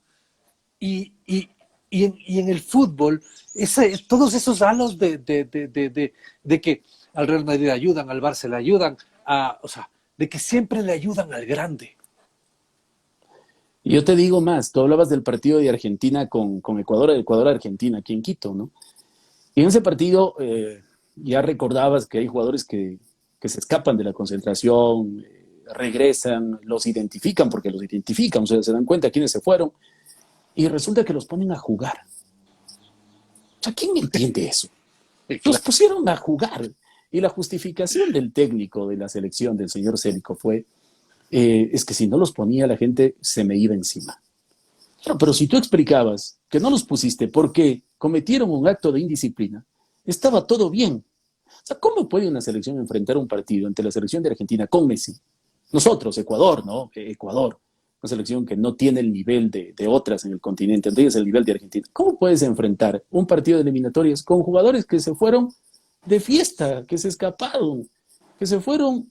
Y, y, y en el fútbol, todos esos halos de que al Real Madrid le ayudan, al Barça le ayudan, o sea, de que siempre le ayudan al grande. Y yo te digo más, tú hablabas del partido de Argentina con Ecuador, Ecuador-Argentina, aquí en Quito, ¿no? Y en ese partido ya recordabas que hay jugadores que se escapan de la concentración, regresan, los identifican porque los identifican, o sea, se dan cuenta quiénes se fueron, y resulta que los ponen a jugar. O sea, ¿quién entiende eso? Los pusieron a jugar. Y la justificación del técnico de la selección, del señor Célico, fue, es que si no los ponía la gente se me iba encima. Claro, pero si tú explicabas que no los pusiste porque cometieron un acto de indisciplina, estaba todo bien. O sea, ¿cómo puede una selección enfrentar un partido ante la selección de Argentina con Messi? Nosotros, Ecuador, ¿no? Ecuador, una selección que no tiene el nivel de otras en el continente, no es el nivel de Argentina. ¿Cómo puedes enfrentar un partido de eliminatorias con jugadores que se fueron de fiesta, que se escaparon, que se fueron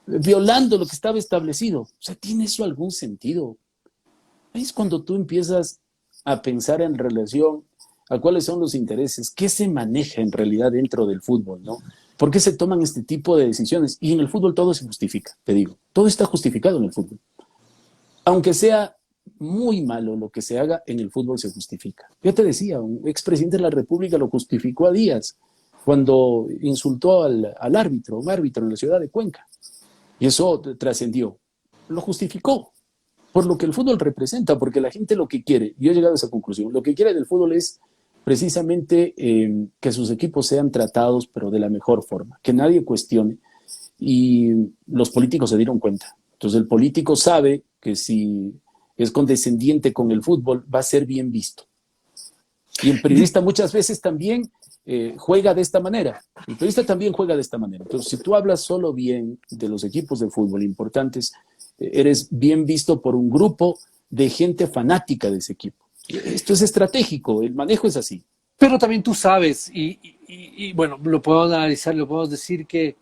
violando lo que estaba establecido? O sea, ¿tiene eso algún sentido? Ahí es cuando tú empiezas a pensar en relación a cuáles son los intereses, qué se maneja en realidad dentro del fútbol, ¿no? ¿Por qué se toman este tipo de decisiones? Y en el fútbol todo se justifica, te digo, todo está justificado en el fútbol. Aunque sea muy malo lo que se haga, en el fútbol se justifica. Yo te decía, un expresidente de la República lo justificó a Díaz cuando insultó al árbitro, un árbitro en la ciudad de Cuenca. Y eso trascendió. Lo justificó por lo que el fútbol representa, porque la gente lo que quiere, yo he llegado a esa conclusión, lo que quiere del fútbol es precisamente que sus equipos sean tratados, pero de la mejor forma, que nadie cuestione. Y los políticos se dieron cuenta. Entonces el político sabe que si es condescendiente con el fútbol, va a ser bien visto. Y el periodista muchas veces también juega de esta manera. El periodista también juega de esta manera. Entonces, si tú hablas solo bien de los equipos de fútbol importantes, eres bien visto por un grupo de gente fanática de ese equipo. Esto es estratégico, el manejo es así. Pero también tú sabes, bueno, lo podemos analizar, lo podemos decir que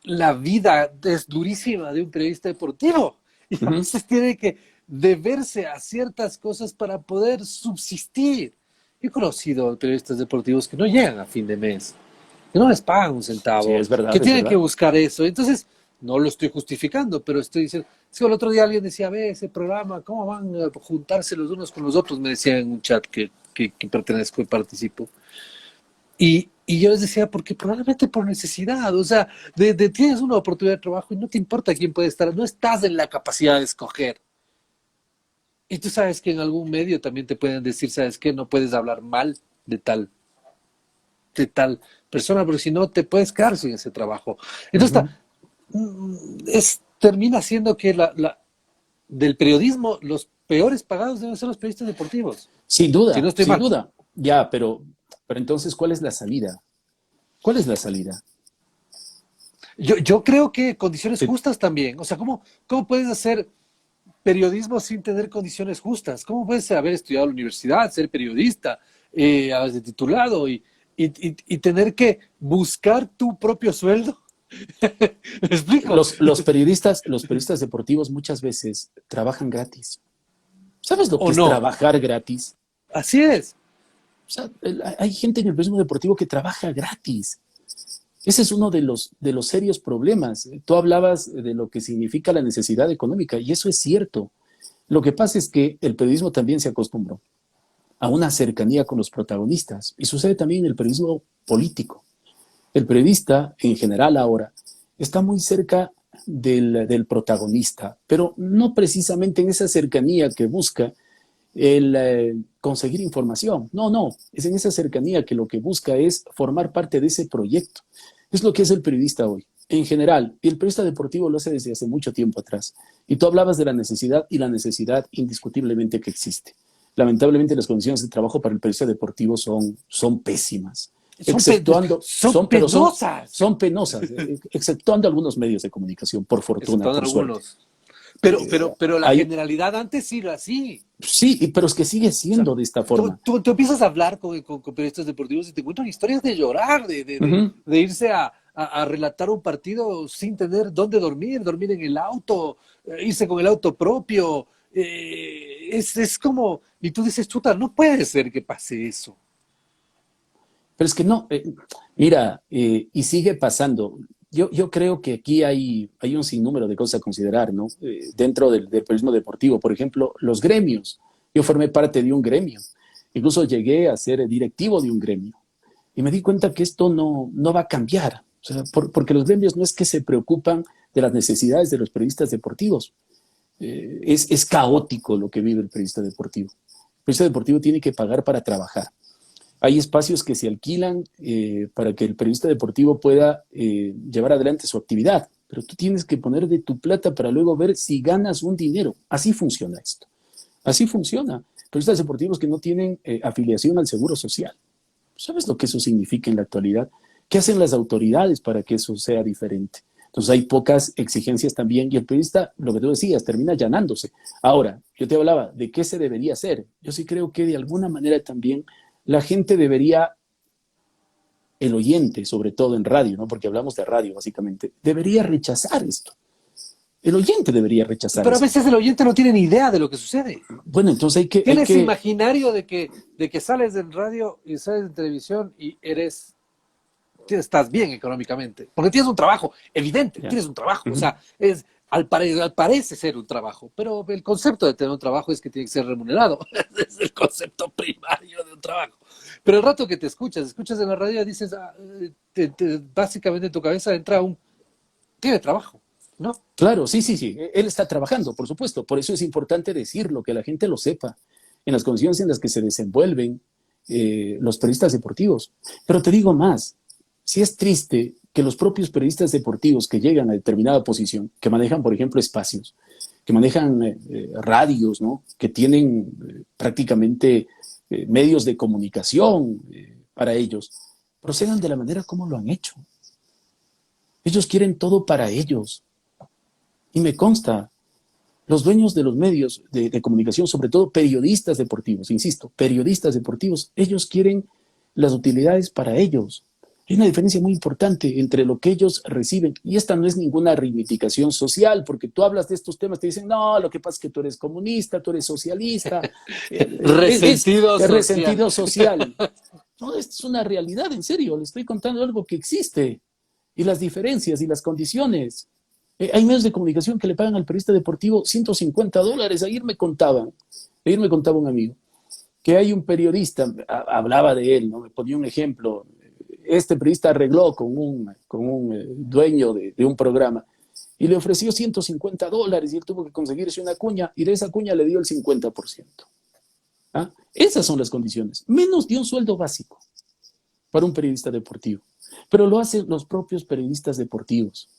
la vida es durísima de un periodista deportivo y a veces tiene que deberse a ciertas cosas para poder subsistir. Yo he conocido periodistas deportivos que no llegan a fin de mes, que no les pagan un centavo, Sí, es verdad, que es tienen verdad. que buscar eso. Entonces, no lo estoy justificando, pero estoy diciendo, es que el otro día alguien decía, ve ese programa, ¿cómo van a juntarse los unos con los otros? Me decía en un chat que pertenezco y participo. Y yo les decía, porque probablemente por necesidad, o sea, tienes una oportunidad de trabajo y no te importa quién puede estar, no estás en la capacidad de escoger. Y tú sabes que en algún medio también te pueden decir, ¿sabes qué? No puedes hablar mal de tal persona, porque si no te puedes quedar sin ese trabajo. Entonces, Ujú. termina siendo que del periodismo, los peores pagados deben ser los periodistas deportivos. Sin Si no duda, estoy sin mal. duda. Ya, pero entonces, ¿cuál es la salida? ¿Cuál es la salida? Yo creo que condiciones Te- justas también. O sea, ¿cómo puedes hacer periodismo sin tener condiciones justas? ¿Cómo puedes haber estudiado en la universidad, ser periodista, haberse titulado y tener que buscar tu propio sueldo? ¿Me explico? los periodistas deportivos muchas veces trabajan gratis. ¿Sabes lo que ¿O es no? trabajar gratis? Así es. O sea, hay gente en el periodismo deportivo que trabaja gratis. Ese es uno de los serios problemas. Tú hablabas de lo que significa la necesidad económica y eso es cierto. Lo que pasa es que el periodismo también se acostumbró a una cercanía con los protagonistas y sucede también en el periodismo político. El periodista, en general ahora, está muy cerca del protagonista, pero no precisamente en esa cercanía que busca el conseguir información. No, no, es en esa cercanía que lo que busca es formar parte de ese proyecto. Es lo que es el periodista hoy. En general, y el periodista deportivo lo hace desde hace mucho tiempo atrás. Y tú hablabas de la necesidad y la necesidad indiscutiblemente que existe. Lamentablemente las condiciones de trabajo para el periodista deportivo son pésimas, exceptuando, Son penosas. son penosas, exceptuando algunos medios de comunicación, por fortuna, Exceptuando por suerte. algunos. Pero la Hay, generalidad antes sí era así. sí, pero es que sigue O sea, siendo de esta tú, forma. tú, tú empiezas a hablar con periodistas deportivos y te cuentan historias de llorar, Uh -huh. de irse a relatar un partido sin tener dónde dormir, dormir en el auto, irse con el auto propio. Es como, y tú dices, chuta, no puede ser que pase eso. Pero es que no, mira, y sigue pasando. Yo creo que aquí hay un sinnúmero de cosas a considerar, ¿no? Dentro del periodismo deportivo, por ejemplo, los gremios. Yo formé parte de un gremio, incluso llegué a ser directivo de un gremio. Y me di cuenta que esto no va a cambiar, o sea, porque los gremios no es que se preocupan de las necesidades de los periodistas deportivos. Es caótico lo que vive el periodista deportivo. El periodista deportivo tiene que pagar para trabajar. Hay espacios que se alquilan para que el periodista deportivo pueda llevar adelante su actividad, pero tú tienes que poner de tu plata para luego ver si ganas un dinero. Así funciona esto. Así funciona. Periodistas deportivos que no tienen afiliación al Seguro Social. ¿Sabes lo que eso significa en la actualidad? ¿Qué hacen las autoridades para que eso sea diferente? Entonces hay pocas exigencias también y el periodista, lo que tú decías, termina allanándose. Ahora, yo te hablaba de qué se debería hacer. Yo sí creo que de alguna manera también la gente debería, el oyente, sobre todo en radio, ¿no? Porque hablamos de radio básicamente, debería rechazar esto. El oyente debería rechazar Pero a esto. veces el oyente no tiene ni idea de lo que sucede. Bueno, entonces hay Tienes que imaginario de que sales en radio y sales en televisión y estás bien económicamente, porque tienes un trabajo, evidente, ya. tienes un trabajo, o Uh-huh. sea, parece ser un trabajo, pero el concepto de tener un trabajo es que tiene que ser remunerado, es el concepto primario de un trabajo. Pero el rato que te escuchas en la radio, dices, básicamente en tu cabeza entra tiene trabajo, ¿no? Claro, sí, sí, sí. Él está trabajando, por supuesto. Por eso es importante decirlo, que la gente lo sepa, en las condiciones en las que se desenvuelven los periodistas deportivos. Pero te digo más, sí es triste que los propios periodistas deportivos que llegan a determinada posición, que manejan, por ejemplo, espacios, que manejan radios, ¿no? Que tienen prácticamente medios de comunicación para ellos, procedan de la manera como lo han hecho. Ellos quieren todo para ellos. Y me consta, los dueños de los medios de comunicación, sobre todo periodistas deportivos, insisto, periodistas deportivos, ellos quieren las utilidades para ellos. Hay una diferencia muy importante entre lo que ellos reciben, y esta no es ninguna reivindicación social, porque tú hablas de estos temas, te dicen, no, lo que pasa es que tú eres comunista, tú eres socialista, Resentido social. resentido social. No, esto es una realidad, en serio, le estoy contando algo que existe, y las diferencias y las condiciones. Hay medios de comunicación que le pagan al periodista deportivo $150. Ayer me contaba un amigo, que hay un periodista, hablaba de él, ¿no? Me ponía un ejemplo. Este periodista arregló con un dueño de un programa y le ofreció $150 y él tuvo que conseguirse una cuña y de esa cuña le dio el 50%. ¿Ah? Esas son las condiciones. Menos de un sueldo básico para un periodista deportivo. Pero lo hacen los propios periodistas deportivos,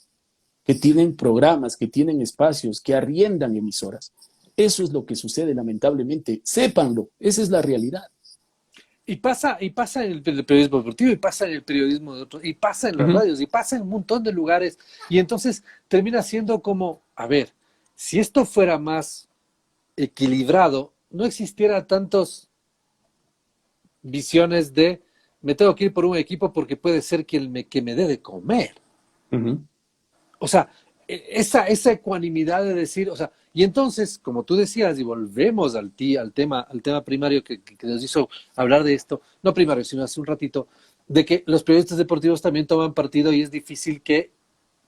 que tienen programas, que tienen espacios, que arriendan emisoras. Eso es lo que sucede, lamentablemente. Sépanlo, esa es la realidad. Y pasa en el periodismo deportivo, y pasa en el periodismo de otros, y pasa en las radios, y pasa en un montón de lugares. Y entonces termina siendo como, a ver, si esto fuera más equilibrado, no existiera tantas visiones de me tengo que ir por un equipo porque puede ser que me dé de comer. O sea, esa ecuanimidad de decir, o sea, y entonces, como tú decías, y volvemos al tema primario que nos hizo hablar de esto, no primario, sino hace un ratito, de que los periodistas deportivos también toman partido y es difícil que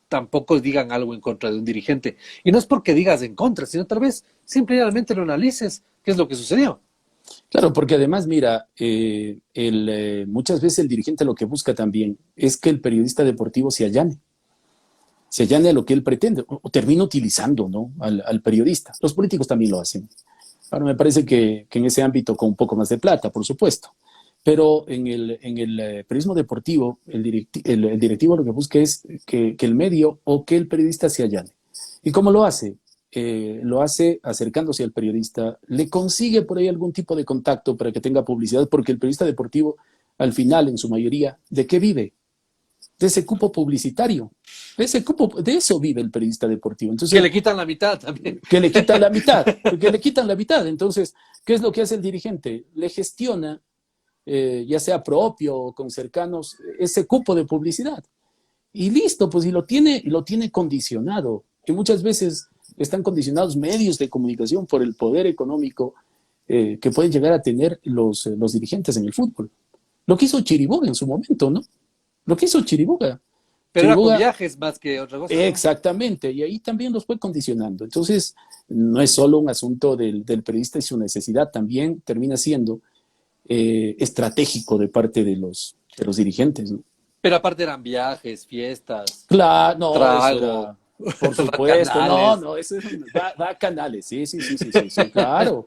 tampoco digan algo en contra de un dirigente. Y no es porque digas en contra, sino tal vez simplemente lo analices, qué es lo que sucedió. Claro, porque además, mira, muchas veces el dirigente lo que busca también es que el periodista deportivo se allane a lo que él pretende, o termina utilizando, ¿no? al periodista. Los políticos también lo hacen. Ahora, me parece que en ese ámbito con un poco más de plata, por supuesto. Pero en el periodismo deportivo, el directivo lo que busca es que el medio o que el periodista se allane. ¿Y cómo lo hace? Lo hace acercándose al periodista, le consigue por ahí algún tipo de contacto para que tenga publicidad, porque el periodista deportivo, al final, en su mayoría, ¿de qué vive? De ese cupo publicitario. De eso vive el periodista deportivo. Entonces, que le quitan la mitad también. Que le quitan la mitad, que le quitan la mitad. Entonces, ¿qué es lo que hace el dirigente? Le gestiona, ya sea propio o con cercanos, ese cupo de publicidad. Y listo, pues y lo tiene condicionado. Y muchas veces están condicionados medios de comunicación por el poder económico que pueden llegar a tener los dirigentes en el fútbol. Lo que hizo Chiriboga en su momento, ¿no? Lo que hizo Chiriboga. Pero Chiriboga, era con viajes más que otra cosa, ¿no? Exactamente, y ahí también los fue condicionando. Entonces, no es solo un asunto del periodista y su necesidad, también termina siendo estratégico de parte de los dirigentes, ¿no? Pero aparte eran viajes, fiestas, Claro, no, trago, eso era, por supuesto, canales. no, eso da a canales, sí, claro,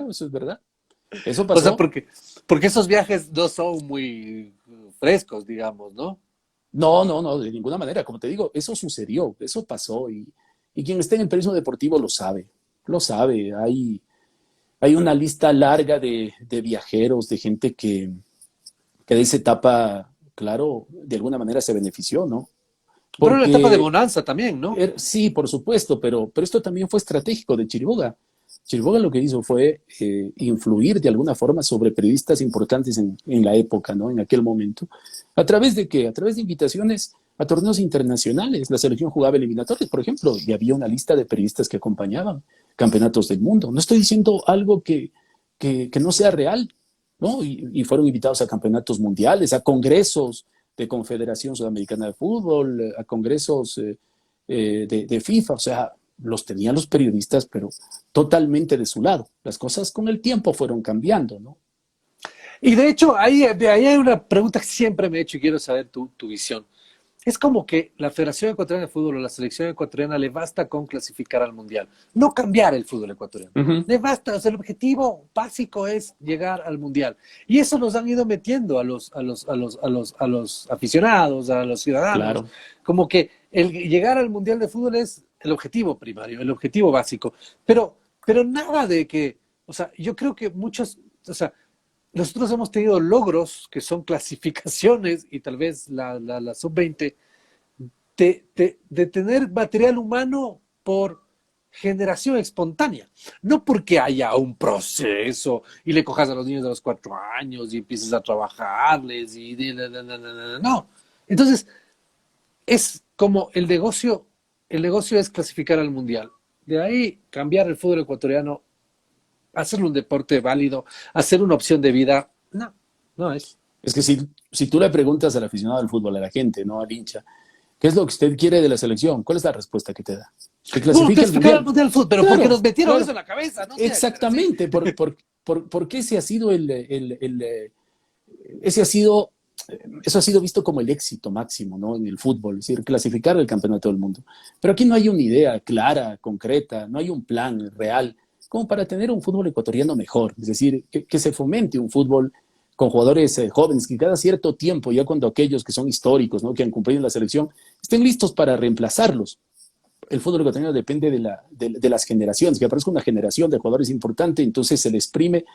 eso es verdad. Eso O sea, pasó. porque esos viajes no son muy frescos, digamos, ¿no? No, de ninguna manera. Como te digo, eso sucedió, eso pasó y quien esté en el periodismo deportivo lo sabe. Hay una lista larga de viajeros, de gente que de esa etapa, claro, de alguna manera se benefició, ¿no? Pero una etapa de Porque bonanza también, ¿no? sí, por supuesto, pero esto también fue estratégico de Chiriboga. Chiriboga lo que hizo fue influir de alguna forma sobre periodistas importantes en la época, ¿no? En aquel momento. ¿A través de qué? A través de invitaciones a torneos internacionales. La selección jugaba eliminatorias, por ejemplo, y había una lista de periodistas que acompañaban campeonatos del mundo. No estoy diciendo algo que no sea real, ¿no? Y fueron invitados a campeonatos mundiales, a congresos de Confederación Sudamericana de Fútbol, a congresos de FIFA, o sea, los tenían los periodistas, pero totalmente de su lado. Las cosas con el tiempo fueron cambiando, ¿no? Y de hecho, ahí hay una pregunta que siempre me he hecho y quiero saber tu visión. Es como que la Federación Ecuatoriana de Fútbol o la selección ecuatoriana le basta con clasificar al Mundial, no cambiar el fútbol ecuatoriano. Le basta, o sea, el objetivo básico es llegar al Mundial. Y eso nos han ido metiendo a los aficionados, a los ciudadanos. Claro. Como que el llegar al Mundial de Fútbol es el objetivo primario, el objetivo básico. Pero nada de que, o sea, yo creo que muchos, o sea, nosotros hemos tenido logros que son clasificaciones y tal vez la sub-20 de tener material humano por generación espontánea, no porque haya un proceso y le cojas a los niños de los 4 años y empieces a trabajarles no. Entonces, es como el negocio es clasificar al mundial. De ahí cambiar el fútbol ecuatoriano, hacerlo un deporte válido, hacer una opción de vida, no, no es. Es que si tú le preguntas al aficionado al fútbol, a la gente, no al hincha, ¿qué es lo que usted quiere de la selección? ¿Cuál es la respuesta que te da? Que Bueno, clasifique al clasificar al mundial. mundial de fútbol, pero porque Claro, nos metieron claro. eso en la cabeza, no sé, sí. Exactamente. Porque ese ha sido ese ha sido, eso ha sido visto como el éxito máximo, ¿no? En el fútbol, es decir, clasificar el campeonato del mundo. Pero aquí no hay una idea clara, concreta, no hay un plan real como para tener un fútbol ecuatoriano mejor. Es decir, que se fomente un fútbol con jugadores jóvenes que cada cierto tiempo, ya cuando aquellos que son históricos, ¿no? Que han cumplido en la selección, estén listos para reemplazarlos. El fútbol ecuatoriano depende de las generaciones, que aparezca una generación de jugadores importante, entonces se le exprime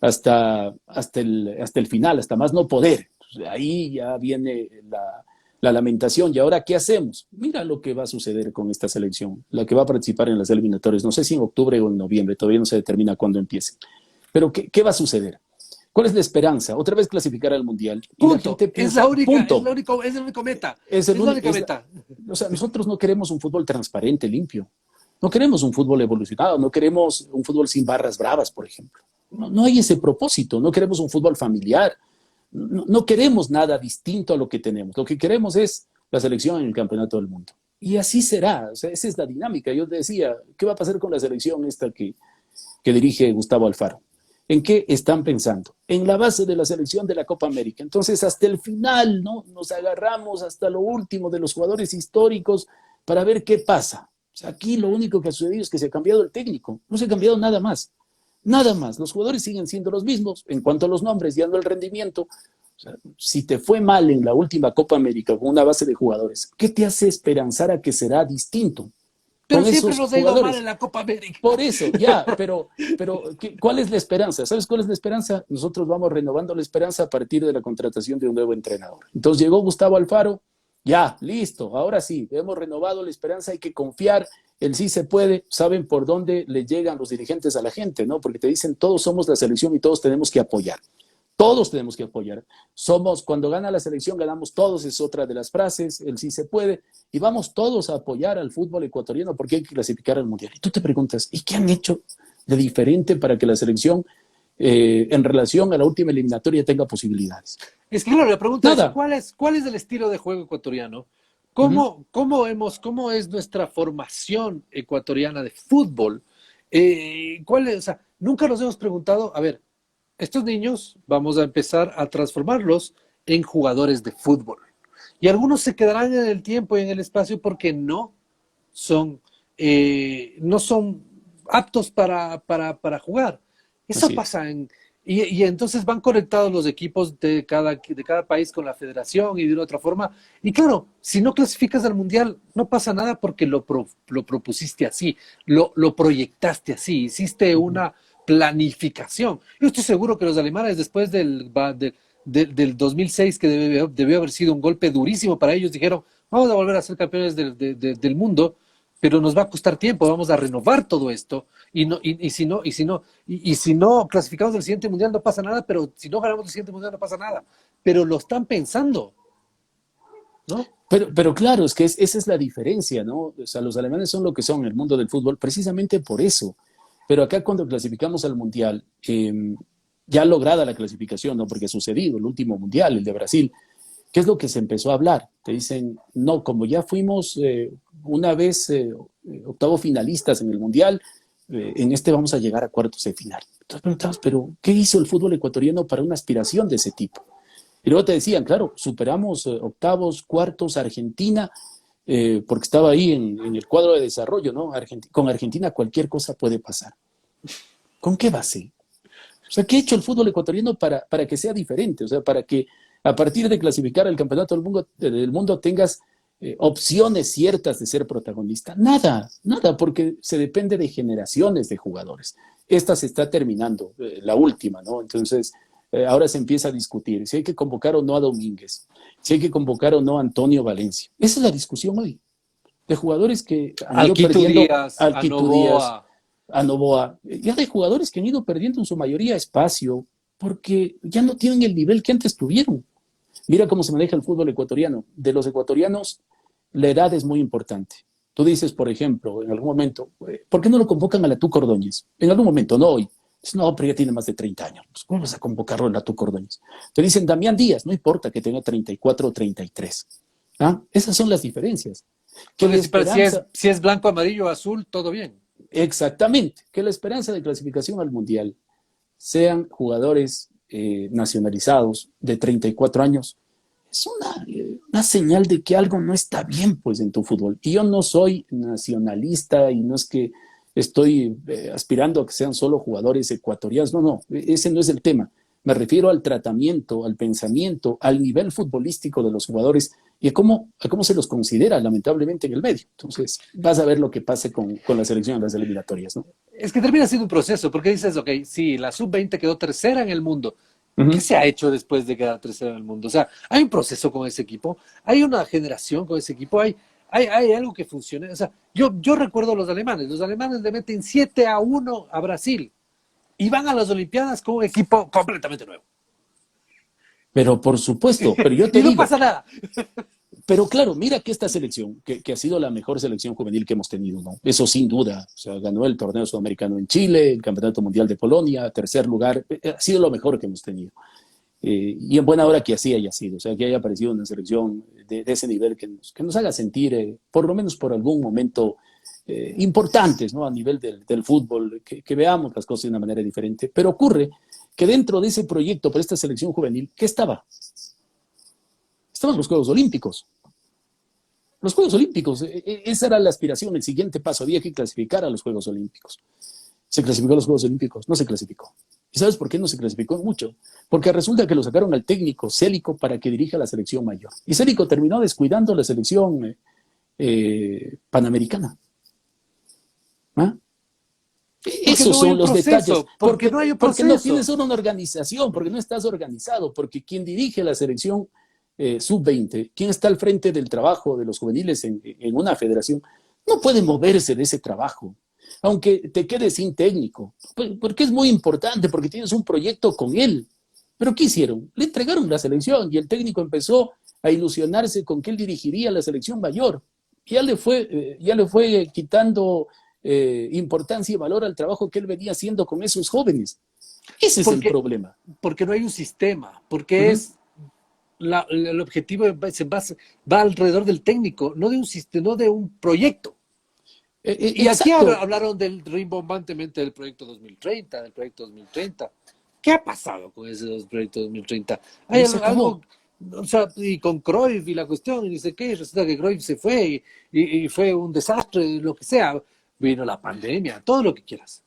hasta el final, hasta más no poder. Entonces, ahí ya viene la lamentación. ¿Y ahora qué hacemos? Mira lo que va a suceder con esta selección, la que va a participar en las eliminatorias. No sé si en octubre o en noviembre, todavía no se determina cuándo empiece. Pero ¿qué va a suceder? ¿Cuál es la esperanza? Otra vez clasificar al Mundial. Y la Punto. gente piensa, punto. Es el único meta. Es Es el la único, única meta. o sea, nosotros no queremos un fútbol transparente, limpio. No queremos un fútbol evolucionado, no queremos un fútbol sin barras bravas, por ejemplo. No hay ese propósito, no queremos un fútbol familiar, no queremos nada distinto a lo que tenemos. Lo que queremos es la selección en el Campeonato del Mundo. Y así será, o sea, esa es la dinámica. Yo te decía, ¿qué va a pasar con la selección esta que dirige Gustavo Alfaro? ¿En qué están pensando? En la base de la selección de la Copa América. Entonces, hasta el final, ¿no? Nos agarramos hasta lo último de los jugadores históricos para ver qué pasa. O sea, aquí lo único que ha sucedido es que se ha cambiado el técnico. No se ha cambiado nada más. Nada más. Los jugadores siguen siendo los mismos. En cuanto a los nombres, ya no el rendimiento. O sea, si te fue mal en la última Copa América con una base de jugadores, ¿qué te hace esperanzar a que será distinto Pero con siempre esos nos ha ido mal jugadores? en la Copa América. Por eso, ya, pero ¿cuál es la esperanza? ¿Sabes cuál es la esperanza? Nosotros vamos renovando la esperanza a partir de la contratación de un nuevo entrenador. Entonces llegó Gustavo Alfaro, ya, listo, ahora sí, hemos renovado la esperanza, hay que confiar, el sí se puede, saben por dónde le llegan los dirigentes a la gente, ¿no? Porque te dicen, todos somos la selección y todos tenemos que apoyar. Todos tenemos que apoyar. Cuando gana la selección, ganamos todos, es otra de las frases, el sí se puede, y vamos todos a apoyar al fútbol ecuatoriano porque hay que clasificar al Mundial. Y tú te preguntas, ¿y qué han hecho de diferente para que la selección, en relación a la última eliminatoria, tenga posibilidades? Es que claro, la pregunta es, Nada. ¿cuál es el estilo de juego ecuatoriano? Uh -huh. ¿Cómo es nuestra formación ecuatoriana de fútbol? O sea, nunca nos hemos preguntado, a ver, estos niños vamos a empezar a transformarlos en jugadores de fútbol. Y algunos se quedarán en el tiempo y en el espacio porque son, no son aptos para jugar. Eso Así es. pasa y entonces van conectados los equipos de cada país con la federación y de una otra forma. Y claro, si no clasificas al mundial, no pasa nada porque lo propusiste así, lo proyectaste así, hiciste Uh -huh. una planificación. Yo estoy seguro que los alemanes después del 2006, que debió haber sido un golpe durísimo para ellos, dijeron, vamos a volver a ser campeones del mundo, pero nos va a costar tiempo, vamos a renovar todo esto, y si no clasificamos el siguiente mundial no pasa nada, pero si no ganamos el siguiente mundial no pasa nada. Pero lo están pensando, ¿no? Pero claro, es que esa es la diferencia, ¿no? O sea, los alemanes son lo que son en el mundo del fútbol precisamente por eso. Pero acá cuando clasificamos al Mundial, ya lograda la clasificación, ¿no? Porque ha sucedido el último Mundial, el de Brasil, ¿qué es lo que se empezó a hablar? Te dicen, no, como ya fuimos una vez octavo finalistas en el Mundial, en este vamos a llegar a cuartos de final. Entonces preguntamos, pero ¿qué hizo el fútbol ecuatoriano para una aspiración de ese tipo? Y luego te decían, claro, superamos octavos, cuartos, Argentina, porque estaba ahí en el cuadro de desarrollo, ¿no? Con Argentina cualquier cosa puede pasar. ¿Con qué base? O sea, ¿qué ha hecho el fútbol ecuatoriano para que sea diferente? O sea, para que a partir de clasificar al campeonato del mundo tengas opciones ciertas de ser protagonista. Nada, nada, porque se depende de generaciones de jugadores. Esta se está terminando, la última, ¿no? Entonces, ahora se empieza a discutir si hay que convocar o no a Domínguez, si hay que convocar o no a Antonio Valencia. Esa es la discusión hoy, de jugadores que han ido Alquito perdiendo, Díaz, al a Quito Díaz, Novoa. a Novoa, ya de jugadores que han ido perdiendo en su mayoría espacio, porque ya no tienen el nivel que antes tuvieron. Mira cómo se maneja el fútbol ecuatoriano. De los ecuatorianos, la edad es muy importante. Tú dices, por ejemplo, en algún momento, ¿por qué no lo convocan a la Tuca Ordóñez? En algún momento, no hoy. No, pero ya tiene más de 30 años. Pues, ¿cómo vas a convocarlo a la Tuca Ordóñez? Te dicen Damián Díaz, no importa que tenga 34 o 33. ¿Ah? Esas son las diferencias. Que la Pero esperanza, si es blanco, amarillo, azul, todo bien. exactamente, que la esperanza de clasificación al Mundial sean jugadores nacionalizados de 34 años, es una señal de que algo no está bien pues en tu fútbol. Y yo no soy nacionalista y no es que estoy aspirando a que sean solo jugadores ecuatorianos, no, no, ese no es el tema. Me refiero al tratamiento, al pensamiento, al nivel futbolístico de los jugadores y a cómo se los considera lamentablemente en el medio. Entonces, vas a ver lo que pase con la selección en las eliminatorias, ¿no? Es que termina siendo un proceso, porque dices, ok, sí, la sub-20 quedó tercera en el mundo. Uh ¿Qué -huh. se ha hecho después de quedar tercera en el mundo? O sea, hay un proceso con ese equipo, hay una generación con ese equipo, hay algo que funcione. O sea, yo recuerdo a los alemanes le meten 7-1 a Brasil y van a las Olimpiadas con un equipo completamente nuevo. Pero por supuesto, pero yo Y te no digo, pasa nada. pero claro, mira que esta selección, que ha sido la mejor selección juvenil que hemos tenido, ¿no? Eso sin duda. O sea, ganó el torneo sudamericano en Chile, el campeonato mundial de Polonia, tercer lugar. Ha sido lo mejor que hemos tenido. Y en buena hora que así haya sido. O sea, que haya aparecido una selección de ese nivel que nos haga sentir, por lo menos por algún momento, importantes, ¿no? A nivel del fútbol, que veamos las cosas de una manera diferente. Pero ocurre que dentro de ese proyecto para esta selección juvenil, ¿qué estaba? Estaban los Juegos Olímpicos. Los Juegos Olímpicos, esa era la aspiración, el siguiente paso, había que clasificar a los Juegos Olímpicos. ¿Se clasificó a los Juegos Olímpicos? No se clasificó. ¿Y sabes por qué no se clasificó mucho? Porque resulta que lo sacaron al técnico Célico para que dirija la selección mayor. Y Célico terminó descuidando la selección panamericana. ¿Ah? Porque Esos no hay son un los detalles. proceso, porque no hay un Porque no proceso. tienes una organización, porque no estás organizado, porque quien dirige la selección sub-20, quien está al frente del trabajo de los juveniles en una federación, no puede moverse de ese trabajo, aunque te quedes sin técnico, porque es muy importante, porque tienes un proyecto con él. Pero ¿qué hicieron? Le entregaron la selección y el técnico empezó a ilusionarse con que él dirigiría la selección mayor. Ya le fue quitando importancia y valor al trabajo que él venía haciendo con esos jóvenes. Ese es el Porque, problema. porque no hay un sistema, porque Uh -huh. es el objetivo va alrededor del técnico, no de un sistema, no de un proyecto. Y aquí Exacto. hablaron rimbombantemente del proyecto 2030, del proyecto 2030. ¿Qué ha pasado con ese proyecto 2030? ¿Hay Ya se algo, acabó. o sea, y con Cruyff y la cuestión, y dice qué, resulta que Cruyff se fue y fue un desastre, lo que sea, vino la pandemia, todo lo que quieras.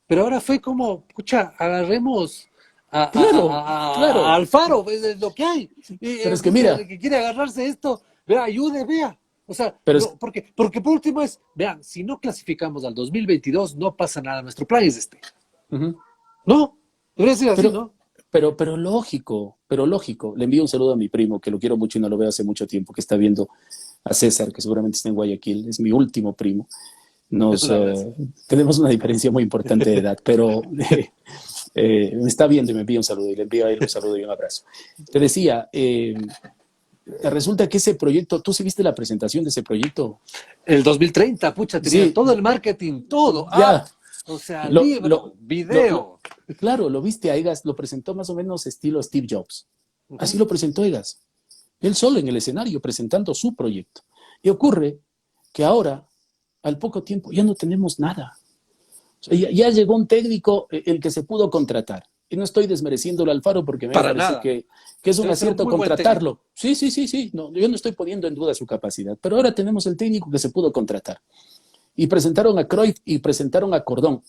Pero ahora fue como, escucha, agarremos Claro, a claro. Alfaro, es lo que hay. Y Pero es que pucha, mira, el que quiere agarrarse esto, vea, ayude, vea. O sea, pero es, no, porque por último es, vean, si no clasificamos al 2022, no pasa nada, nuestro plan es este. uh -huh. No, debería ser así, pero, ¿no? pero lógico, pero lógico. Le envío un saludo a mi primo, que lo quiero mucho y no lo veo hace mucho tiempo, que está viendo a César, que seguramente está en Guayaquil. Es mi último primo. Un abrazo. Tenemos una diferencia muy importante de edad, pero me está viendo y me envía un saludo y le envío a él un saludo y un abrazo. Te decía, resulta que ese proyecto, ¿tú sí viste la presentación de ese proyecto? El 2030, pucha, tenía Sí, todo el marketing, todo. ya, O sea, lo, libro, lo, video. claro, lo viste a Egas, lo presentó más o menos estilo Steve Jobs. Uh Así -huh. lo presentó Egas. Él solo en el escenario presentando su proyecto. Y ocurre que ahora, al poco tiempo, ya no tenemos nada. O sea, ya llegó un técnico, el que se pudo contratar. Y no estoy desmereciéndolo al Alfaro porque me Para parece nada. que es un Debe ser un acierto muy buen técnico. contratarlo. Sí, sí, sí, sí. No, yo no estoy poniendo en duda su capacidad. Pero ahora tenemos el técnico que se pudo contratar. Y presentaron a Cruyff y presentaron a Cordón.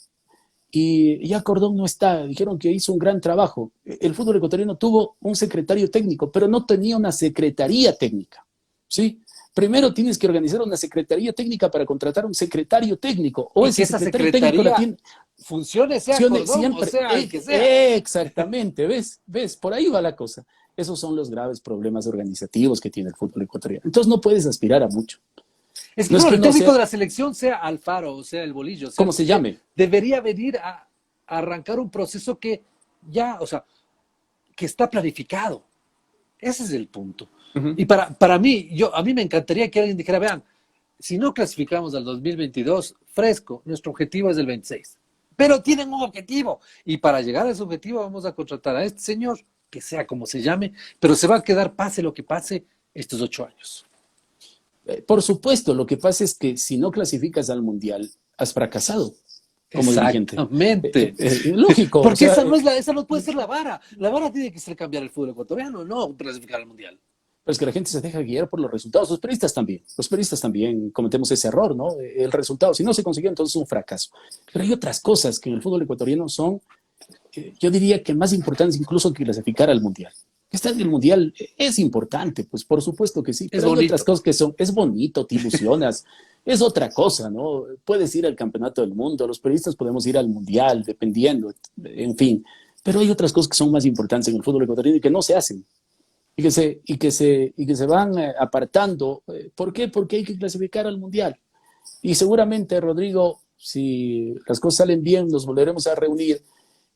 Y ya Cordón no está, dijeron que hizo un gran trabajo. El fútbol ecuatoriano tuvo un secretario técnico, pero no tenía una secretaría técnica, ¿sí? Primero tienes que organizar una secretaría técnica para contratar un secretario técnico. O Y que ese esa secretario técnico la secretaría tiene funcione, sea Cordón, o siempre. sea el que sea. Exactamente, ¿ves? Por ahí va la cosa. Esos son los graves problemas organizativos que tiene el fútbol ecuatoriano. Entonces no puedes aspirar a mucho. Es que No es claro, que el no técnico sea, de la selección sea Alfaro, o sea el Bolillo, o sea como el que se sea, llame. debería venir a arrancar un proceso que ya, o sea, que está planificado. Ese es el punto. Ujú. Y para mí, a mí me encantaría que alguien dijera, vean, si no clasificamos al 2022 fresco, nuestro objetivo es el 26. Pero tienen un objetivo. Y para llegar a ese objetivo vamos a contratar a este señor, que sea como se llame, pero se va a quedar, pase lo que pase, estos 8 años. Por supuesto, lo que pasa es que si no clasificas al Mundial, has fracasado como dirigente. Exactamente. Lógico, o Porque sea, esa no puede ser la vara. La vara tiene que ser cambiar el fútbol ecuatoriano, no clasificar al mundial. pero es que la gente se deja guiar por los resultados. Los periodistas también cometemos ese error, ¿no? El resultado, si no se consiguió, entonces es un fracaso. Pero hay otras cosas que en el fútbol ecuatoriano son, yo diría que más importantes incluso que clasificar al Mundial. Estar en el Mundial es importante, pues por supuesto que sí, Es pero hay otras bonito. cosas que son, es bonito, te ilusionas, es otra cosa, ¿no? Puedes ir al Campeonato del Mundo, los periodistas podemos ir al Mundial, dependiendo, en fin, pero hay otras cosas que son más importantes en el fútbol ecuatoriano y que no se hacen y que se van apartando. ¿Por qué? Porque hay que clasificar al Mundial. Y seguramente, Rodrigo, si las cosas salen bien, nos volveremos a reunir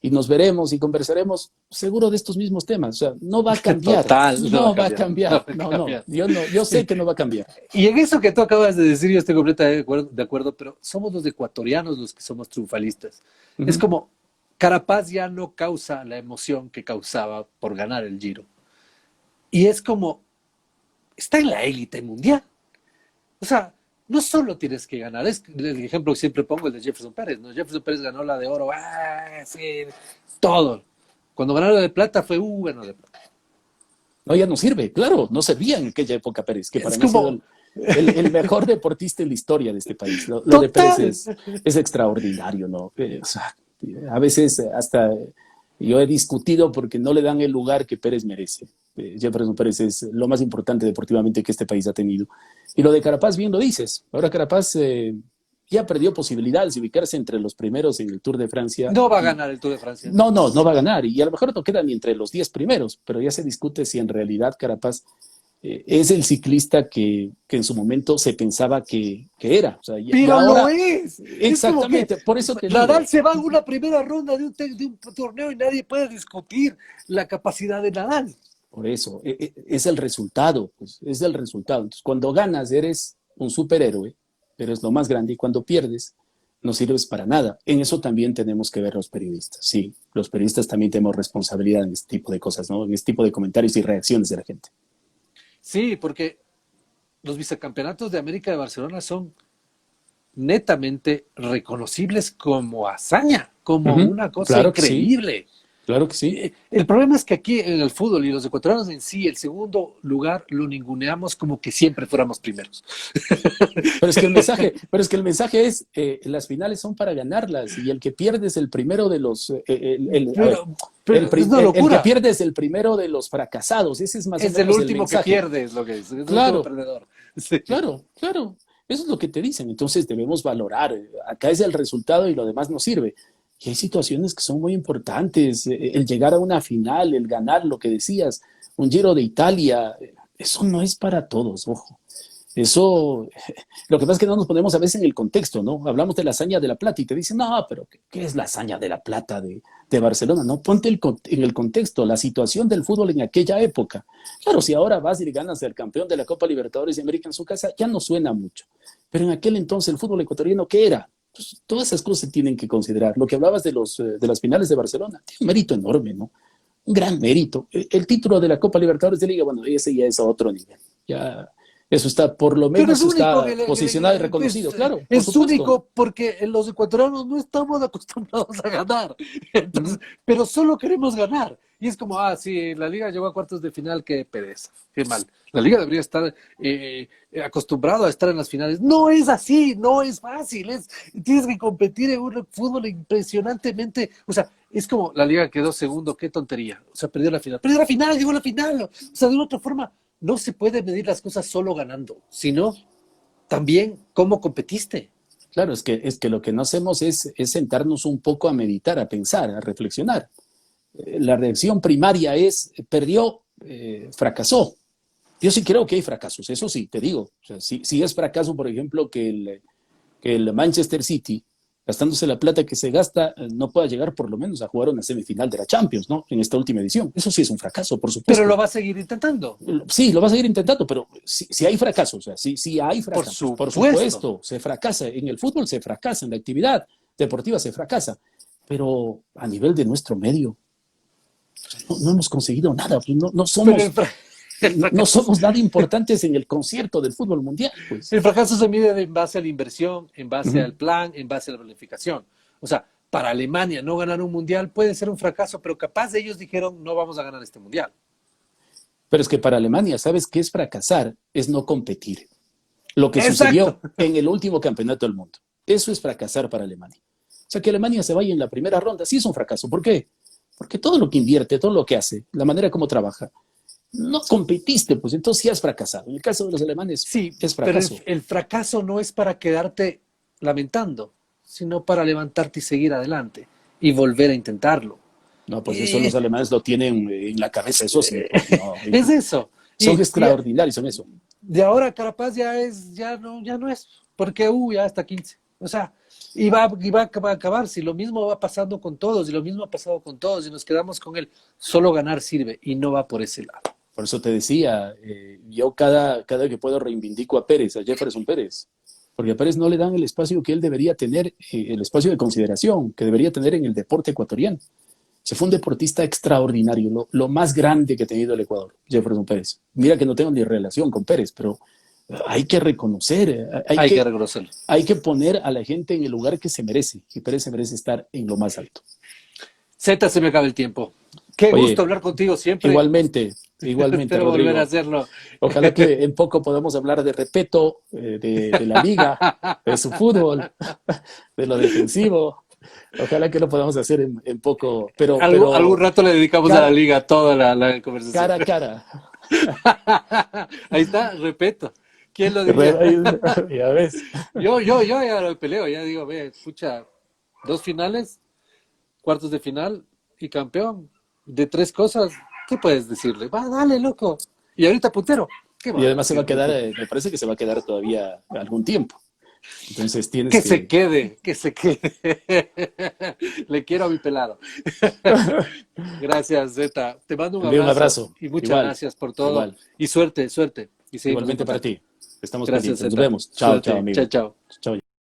y nos veremos y conversaremos seguro de estos mismos temas. O sea, no va a cambiar. Total, no va a No va a cambiar. No va cambiar. a No, no. cambiar. Yo sé que no va a cambiar. Y en eso que tú acabas de decir, yo estoy completamente de acuerdo, pero somos los ecuatorianos los que somos triunfalistas. Uh Es -huh. como, Carapaz ya no causa la emoción que causaba por ganar el Giro. Y es como, está en la élite mundial. O sea, no solo tienes que ganar, es el ejemplo que siempre pongo el de Jefferson Pérez, ¿no? Jefferson Pérez ganó la de oro, sí, todo. Cuando ganó la de plata fue, ganó de plata. No, ya no sirve. Claro, no servía en aquella época Pérez, que para Es mí ha sido como, el mejor deportista en la historia de este país. Lo de Pérez total. es extraordinario, ¿no? O sea, a veces hasta yo he discutido porque no le dan el lugar que Pérez merece. Jefferson Pérez es lo más importante deportivamente que este país ha tenido. Y lo de Carapaz, bien lo dices. Ahora Carapaz ya perdió posibilidades de ubicarse entre los primeros en el Tour de Francia. No va a Y ganar el Tour de Francia. no va a ganar. Y a lo mejor no queda ni entre los 10 primeros, pero ya se discute si en realidad Carapaz es el ciclista que en su momento se pensaba que era. O sea, y Pero lo ahora, es. Es como que exactamente, por eso te Nadal digo. se va en una primera ronda de un torneo y nadie puede discutir la capacidad de Nadal. Por eso, es el resultado, pues, es el resultado. Entonces, cuando ganas eres un superhéroe, eres lo más grande, y cuando pierdes no sirves para nada. En eso también tenemos que ver los periodistas. Sí, los periodistas también tenemos responsabilidad en este tipo de cosas, ¿no? En este tipo de comentarios y reacciones de la gente. Sí, porque los vicecampeonatos de América de Barcelona son netamente reconocibles como hazaña, como una cosa Claro que sí, increíble. claro que sí. El problema es que aquí en el fútbol y los ecuatorianos en sí, el segundo lugar lo ninguneamos como que siempre fuéramos primeros. Pero es que el mensaje es, las finales son para ganarlas y el que pierde es el primero de los, Pero es una el que locura. pierde es el primero de los fracasados. Ese es más o Es el menos el último que mensaje. pierde, es lo que es el último Claro, perdedor. Sí. claro, claro. Eso es lo que te dicen. Entonces debemos valorar. Acá es el resultado y lo demás no sirve. Y hay situaciones que son muy importantes. El llegar a una final, el ganar, lo que decías, un Giro de Italia, eso no es para todos, ojo. Eso, lo que pasa es que no nos ponemos a veces en el contexto, ¿no? Hablamos de la hazaña de la plata y te dicen, no, pero ¿qué es la hazaña de la plata de Barcelona? No, ponte en el contexto, la situación del fútbol en aquella época. Claro, si ahora vas y le ganas al campeón de la Copa Libertadores de América en su casa, ya no suena mucho. Pero en aquel entonces el fútbol ecuatoriano, ¿qué era? Pues, todas esas cosas se tienen que considerar. Lo que hablabas de las finales de Barcelona, tiene un mérito enorme, ¿no? Un gran mérito. El título de la Copa Libertadores de Liga, bueno, ese ya es a otro nivel. Ya, eso está, por lo Pero es menos único, está posicionado y reconocido, claro, por es supuesto. único porque los ecuatorianos no estamos acostumbrados a ganar. Uh -huh. Entonces, pero solo queremos ganar. Y es como, sí, la liga llegó a cuartos de final, qué pereza, qué mal. La liga debería estar acostumbrado a estar en las finales. No es así, no es fácil. Tienes que competir en un fútbol impresionantemente. O sea, es como la liga quedó segundo, qué tontería. O sea, perdió la final, llegó a la final. O sea, de una otra forma, no se puede medir las cosas solo ganando, sino también cómo competiste. Claro, es que lo que no hacemos es sentarnos un poco a meditar, a pensar, a reflexionar. La reacción primaria es, perdió, fracasó. Yo sí creo que hay fracasos, eso sí, te digo. O sea, si es fracaso, por ejemplo, que el Manchester City, gastándose la plata que se gasta, no pueda llegar por lo menos a jugar una semifinal de la Champions, ¿no? En esta última edición. Eso sí es un fracaso, por Pero lo supuesto. va a seguir intentando. Sí, lo va a seguir intentando, pero si hay fracasos, o sea, si hay Por fracasos, por supuesto. supuesto, se fracasa. En el fútbol se fracasa, en la actividad deportiva se fracasa, pero a nivel de nuestro medio, no hemos conseguido nada, pues no Pero somos, el no fracaso, somos nada importantes en el concierto del fútbol mundial, pues. el fracaso se mide en base a la inversión, en base Ujú. al plan, en base a la planificación. O sea, para Alemania no ganar un mundial puede ser un fracaso, pero capaz ellos dijeron no vamos a ganar este mundial. Pero es que para Alemania, ¿sabes qué es fracasar? Es no competir. Lo que Exacto. sucedió en el último campeonato del mundo. Eso es fracasar para Alemania. O sea, que Alemania se vaya en la primera ronda, sí es un fracaso. ¿Por qué? Porque todo lo que invierte, todo lo que hace, la manera como trabaja, no competiste, pues entonces sí has fracasado. En el caso de los alemanes, Sí, es pero fracaso. el fracaso no es para quedarte lamentando, sino para levantarte y seguir adelante y volver a intentarlo. No, pues eso Y los alemanes lo tienen en la cabeza, eso sí. Pues, no, es eso. son Y extraordinarios en eso. de ahora Carapaz ya no es, porque ya hasta 15. O sea, y va a acabar, si lo mismo va pasando con todos, y lo mismo ha pasado con todos, y nos quedamos con él, solo ganar sirve, y no va por ese lado. Por eso te decía, yo cada que puedo reivindico a Pérez, a Jefferson Pérez, porque a Pérez no le dan el espacio que él debería tener, el espacio de consideración que debería tener en el deporte ecuatoriano. Se fue un deportista extraordinario, lo más grande que ha tenido el Ecuador, Jefferson Pérez. Mira que no tengo ni relación con Pérez, pero hay que reconocer, Hay que reconocerlo. hay que poner a la gente en el lugar que se merece, y Pérez se merece estar en lo más alto. Z, se me acaba el tiempo. Qué gusto Oye, hablar contigo siempre. igualmente, Espero volver a Rodrigo. hacerlo. Ojalá que en poco podamos hablar de respeto, de la liga, de su fútbol, de lo defensivo. Ojalá que lo podamos hacer en poco, Algún pero rato le dedicamos a la cara, liga toda la conversación. cara a cara. Ahí está, repito. ¿Quién lo diría? Ya ves. Yo ya lo peleo, ya digo, ve, escucha, 2 finales, cuartos de final y campeón de 3 cosas. ¿Qué puedes decirle? Va, dale, loco. Y ahorita puntero. ¿Qué Y va a además se va a decir? quedar, me parece que se va a quedar todavía algún tiempo. Entonces tienes Que se que... quede, que se quede. Le quiero a mi pelado. Gracias, Zeta. Te mando un Envío un abrazo abrazo. y muchas Igual, gracias por todo. igual. Y suerte, suerte. Y seguimos en Igualmente para contacto. ti. Estamos Gracias, pendientes. Nos Zeta. vemos. Chao, chao, Suerte. Chao, amigo. chao. Chao.